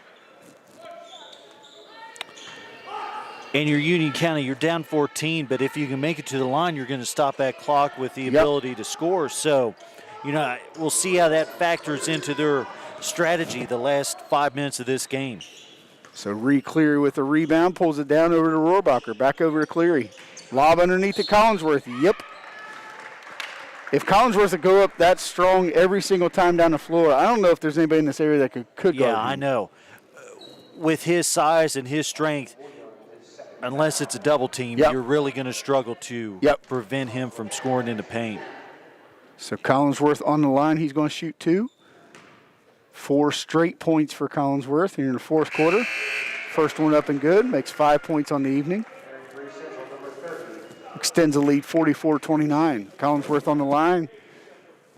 And your Union County, you're down 14, but if you can make it to the line, you're going to stop that clock with the ability to score. So, you know, we'll see how that factors into their strategy the last 5 minutes of this game. So Rhys Cleary with the rebound, pulls it down over to Rohrabacher. Back over to Cleary. Lob underneath to Collinsworth. Yep. If Collinsworth would go up that strong every single time down the floor, I don't know if there's anybody in this area that could guard him. Yeah, I know. With his size and his strength, unless it's a double team, you're really going to struggle to prevent him from scoring in the paint. So Collinsworth on the line. He's going to shoot 2. 4 straight points for Collinsworth here in the fourth quarter. First one up and good. Makes 5 points on the evening. Extends the lead 44-29. Collinsworth on the line,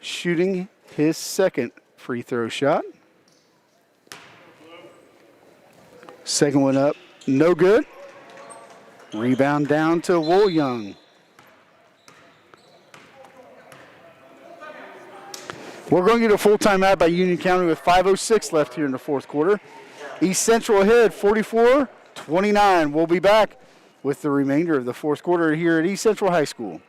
shooting his second free throw shot. Second one up, no good. Rebound down to Woolyoung. We're going to get a full timeout by Union County with 5:06 left here in the fourth quarter. East Central ahead, 44-29. We'll be back with the remainder of the fourth quarter here at East Central High School.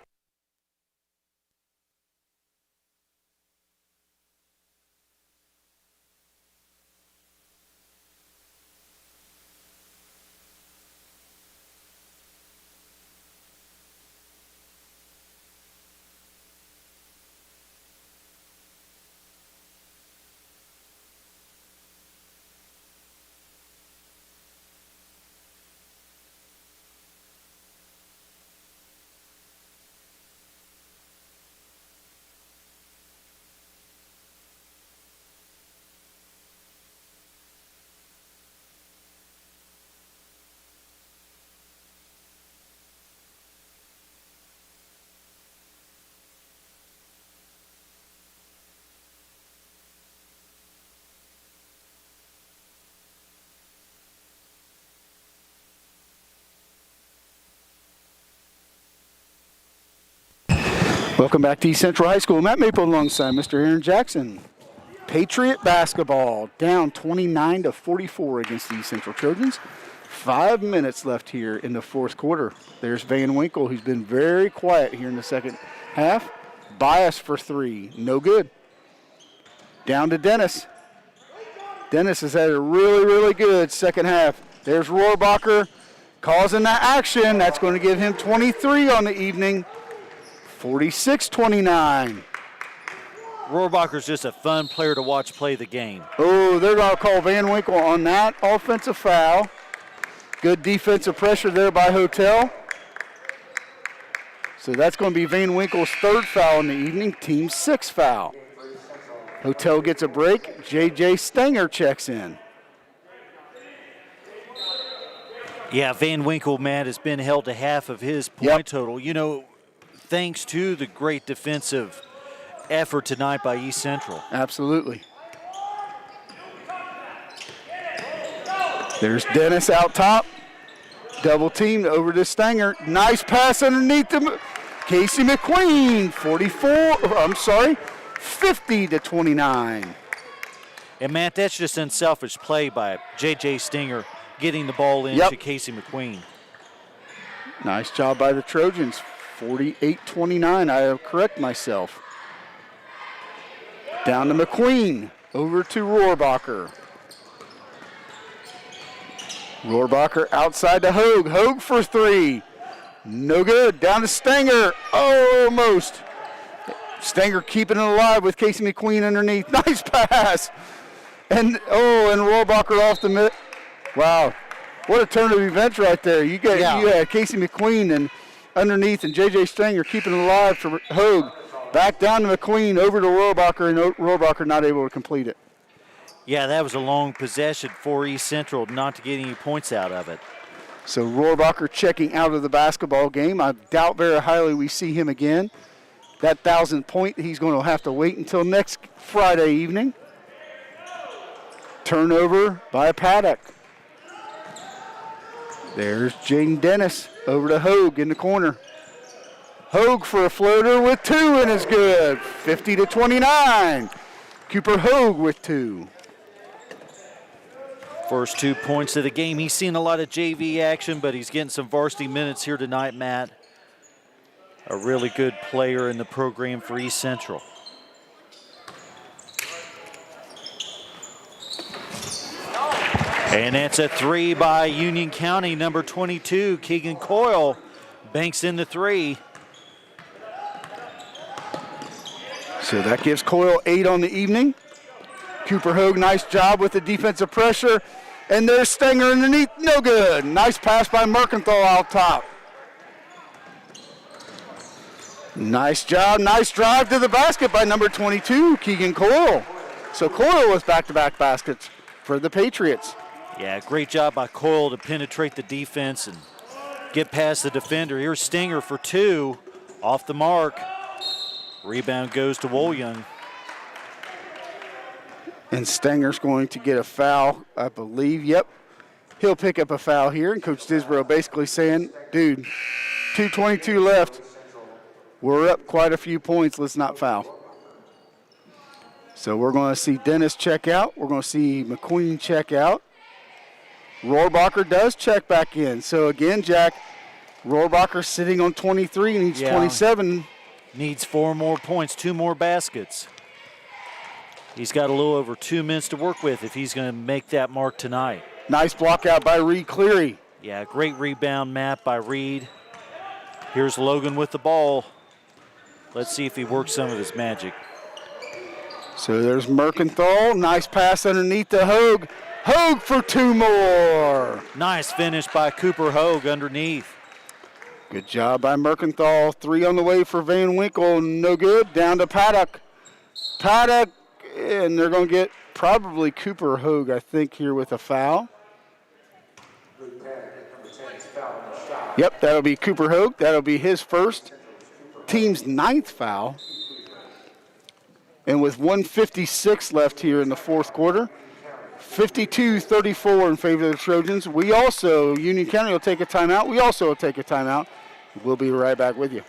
Welcome back to East Central High School. Matt Maple alongside Mr. Aaron Jackson. Patriot basketball down 29-44 against the East Central Trojans. 5 minutes left here in the fourth quarter. There's Van Winkle, who's been very quiet here in the second half. Bias for 3, no good. Down to Dennis. Dennis has had a really, really good second half. There's Rohrabacher causing that action. That's going to give him 23 on the evening. 46-29. Rohrabacher's just a fun player to watch play the game. Oh, they're going to call Van Winkle on that offensive foul. Good defensive pressure there by Hotel. So that's going to be Van Winkle's 3rd foul in the evening, team 6th foul. Hotel gets a break. J.J. Stanger checks in. Yeah, Van Winkle, Matt, has been held to half of his point total. You know, thanks to the great defensive effort tonight by East Central. Absolutely. There's Dennis out top. Double teamed over to Stanger. Nice pass underneath him. Casey McQueen, 50-29. And Matt, that's just unselfish play by J.J. Stinger getting the ball in to Casey McQueen. Nice job by the Trojans. 48-29, I'll correct myself. Down to McQueen, over to Rohrabacher. Rohrabacher outside to Hogue. Hogue for 3. No good. Down to Stanger. Almost. Stanger keeping it alive with Casey McQueen underneath. Nice pass. And Rohrabacher off the mid. Wow. What a turn of events right there. You had Casey McQueen and underneath, and J.J. Stanger keeping it alive for Hogue. Back down to McQueen, over to Rohrabacher, and Rohrabacher not able to complete it. Yeah, that was a long possession for East Central not to get any points out of it. So Rohrabacher checking out of the basketball game. I doubt very highly we see him again. That 1,000 point, he's going to have to wait until next Friday evening. Turnover by Paddock. There's Jaden Dennis over to Hogue in the corner. Hogue for a floater with 2 and is good. 50-29. Cooper Hogue with 2. First 2 points of the game. He's seen a lot of JV action, but he's getting some varsity minutes here tonight, Matt. A really good player in the program for East Central. And that's a 3 by Union County, number 22, Keegan Coyle, banks in the 3. So that gives Coyle 8 on the evening. Cooper Hogue, nice job with the defensive pressure. And there's Stanger underneath, no good. Nice pass by Merkenthal out top. Nice job, nice drive to the basket by number 22, Keegan Coyle. So Coyle with back-to-back baskets for the Patriots. Yeah, great job by Coyle to penetrate the defense and get past the defender. Here's Stinger for 2, off the mark. Rebound goes to Wolyung. And Stanger's going to get a foul, I believe. Yep, he'll pick up a foul here. And Coach Disbrow basically saying, dude, 2:22 left. We're up quite a few points. Let's not foul. So we're going to see Dennis check out. We're going to see McQueen check out. Rohrabacher does check back in. So again, Jack, Rohrabacher sitting on 23, needs 27. Needs 4 more points, 2 more baskets. He's got a little over 2 minutes to work with if he's going to make that mark tonight. Nice block out by Reed Cleary. Yeah, great rebound map by Reed. Here's Logan with the ball. Let's see if he works some of his magic. So there's Merkenthal. Nice pass underneath to Hogue. Hogue for 2 more. Nice finish by Cooper Hogue underneath. Good job by Merkenthal. 3 on the way for Van Winkle. No good. Down to Paddock. Paddock, and they're going to get probably Cooper Hogue, I think, here with a foul. Yep, that'll be Cooper Hogue. That'll be his first, team's 9th foul. And with 1:56 left here in the fourth quarter, 52-34 in favor of the Trojans. We also, Union County will take a timeout. We also will take a timeout. We'll be right back with you.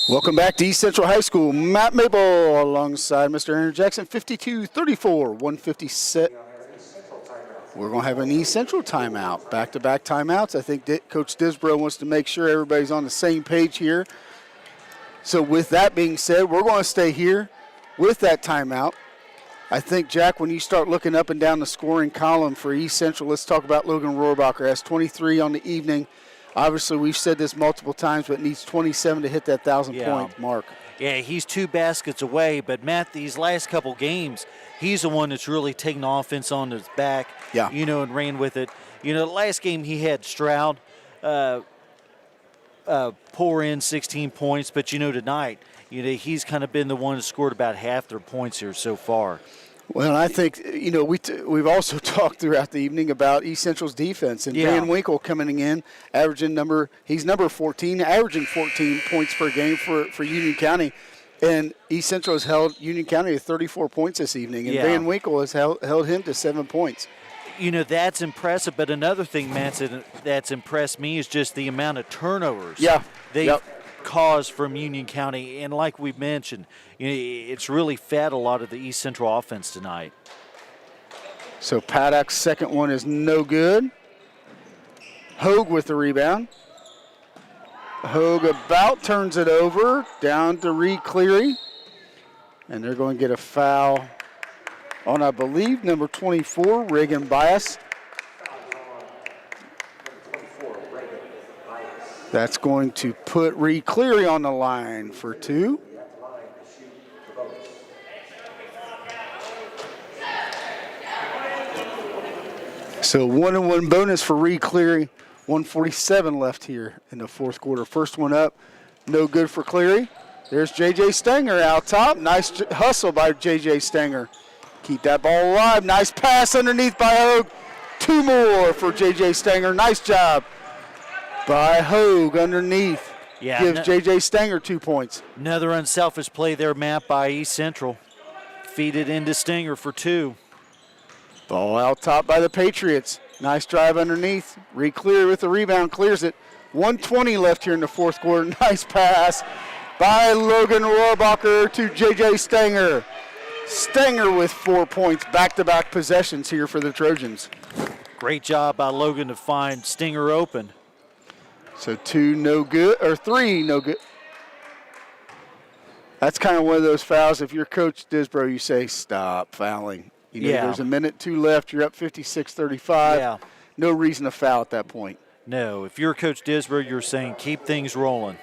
Welcome back to East Central High School. Matt Mabel alongside Mr. Aaron Jackson, 52-34, 157. We're going to have an East Central timeout, back-to-back timeouts. I think Coach Disbrow wants to make sure everybody's on the same page here. So with that being said, we're going to stay here with that timeout. I think, Jack, when you start looking up and down the scoring column for East Central, let's talk about Logan Rohrabacher. Has 23 on the evening. Obviously, we've said this multiple times, but needs 27 to hit that 1,000-point mark. Yeah, he's 2 baskets away, but, Matt, these last couple games, he's the one that's really taken the offense on his back, and ran with it. The last game he had Stroud pour in 16 points, but, tonight, he's kind of been the one that scored about half their points here so far. Well, I think, we've also talked throughout the evening about East Central's defense. And Van Winkle coming in, he's number 14, averaging 14 points per game for Union County. And East Central has held Union County to 34 points this evening. And Van Winkle has held him to 7 points. That's impressive. But another thing, Matt, that's impressed me is just the amount of turnovers. They've caused from Union County. And like we've mentioned, it's really fed a lot of the East Central offense tonight. So Paddock's second one is no good. Hogue with the rebound. Hogue about turns it over, down to Reed Cleary. And they're going to get a foul on, I believe, number 24, Reagan Bias. That's going to put Reed Cleary on the line for 2. So 1-1 bonus for Reed Cleary. 1:47 left here in the fourth quarter. First one up, no good for Cleary. There's J.J. Stanger out top. Nice hustle by J.J. Stanger. Keep that ball alive. Nice pass underneath by Hogue. 2 more for J.J. Stanger. Nice job by Hogue underneath. Yeah, Gives J.J. Stanger 2 points. Another unselfish play there, Matt, by East Central. Feed it into Stinger for 2. Ball out top by the Patriots. Nice drive underneath. Clear with the rebound, clears it. 1:20 left here in the fourth quarter. Nice pass by Logan Rohrabacher to J.J. Stanger. Stanger with 4 points, back-to-back possessions here for the Trojans. Great job by Logan to find Stinger open. So 2 no good, or 3 no good. That's kind of one of those fouls. If you're Coach Disbro, you say, stop fouling. You know, there's a minute 2 left. You're up 56-35. Yeah. No reason to foul at that point. No, if you're Coach Disbro, you're saying keep things rolling.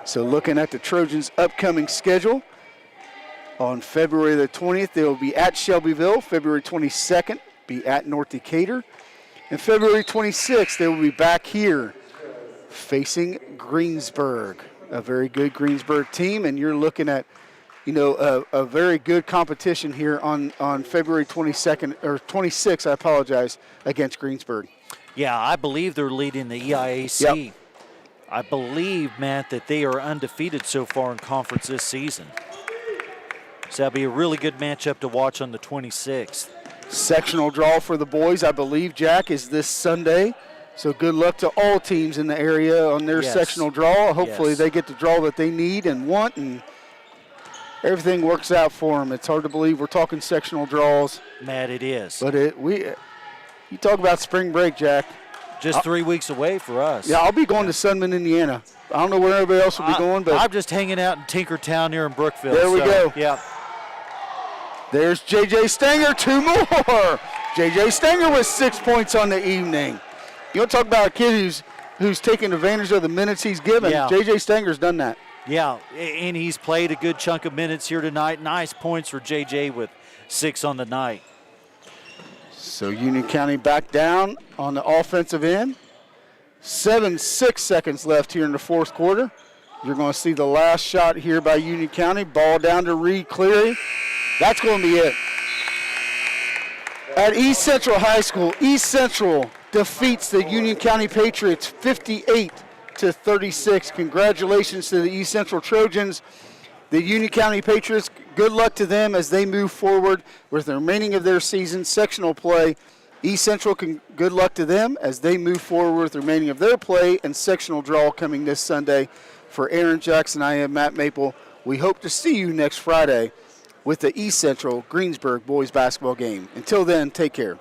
So looking at the Trojans' upcoming schedule, on February the 20th, they will be at Shelbyville. February 22nd, be at North Decatur. And February 26th, they will be back here facing Greensburg, a very good Greensburg team. And you're looking at, a very good competition here on February 22nd, or 26th, I apologize, against Greensburg. Yeah, I believe they're leading the EIAC. Yep. I believe, Matt, that they are undefeated so far in conference this season. So that'll be a really good matchup to watch on the 26th. Sectional draw for the boys, I believe, Jack, is this Sunday. So good luck to all teams in the area on their sectional draw. Hopefully they get the draw that they need and want, and everything works out for them. It's hard to believe we're talking sectional draws. Matt, it is. But you talk about spring break, Jack. Just 3 weeks away for us. Yeah, I'll be going to Sunman, Indiana. I don't know where everybody else will be going, but I'm just hanging out in Tinkertown here in Brookville. There we go. Yeah. There's J.J. Stanger, 2 more. J.J. Stanger with 6 points on the evening. You want to talk about a kid who's taking advantage of the minutes he's given. Yeah. J.J. Stanger's done that. Yeah, and he's played a good chunk of minutes here tonight. Nice points for J.J. with 6 on the night. So Union County back down on the offensive end. 6 seconds left here in the fourth quarter. You're going to see the last shot here by Union County. Ball down to Reed Cleary. That's going to be it. At East Central High School, East Central defeats the Union County Patriots 58-36. Congratulations to the East Central Trojans. The Union County Patriots, good luck to them as they move forward with the remaining of their season sectional play. East Central, good luck to them as they move forward with the remaining of their play and sectional draw coming this Sunday. For Aaron Jackson, I am Matt Maple. We hope to see you next Friday with the East Central Greensburg boys basketball game. Until then, take care.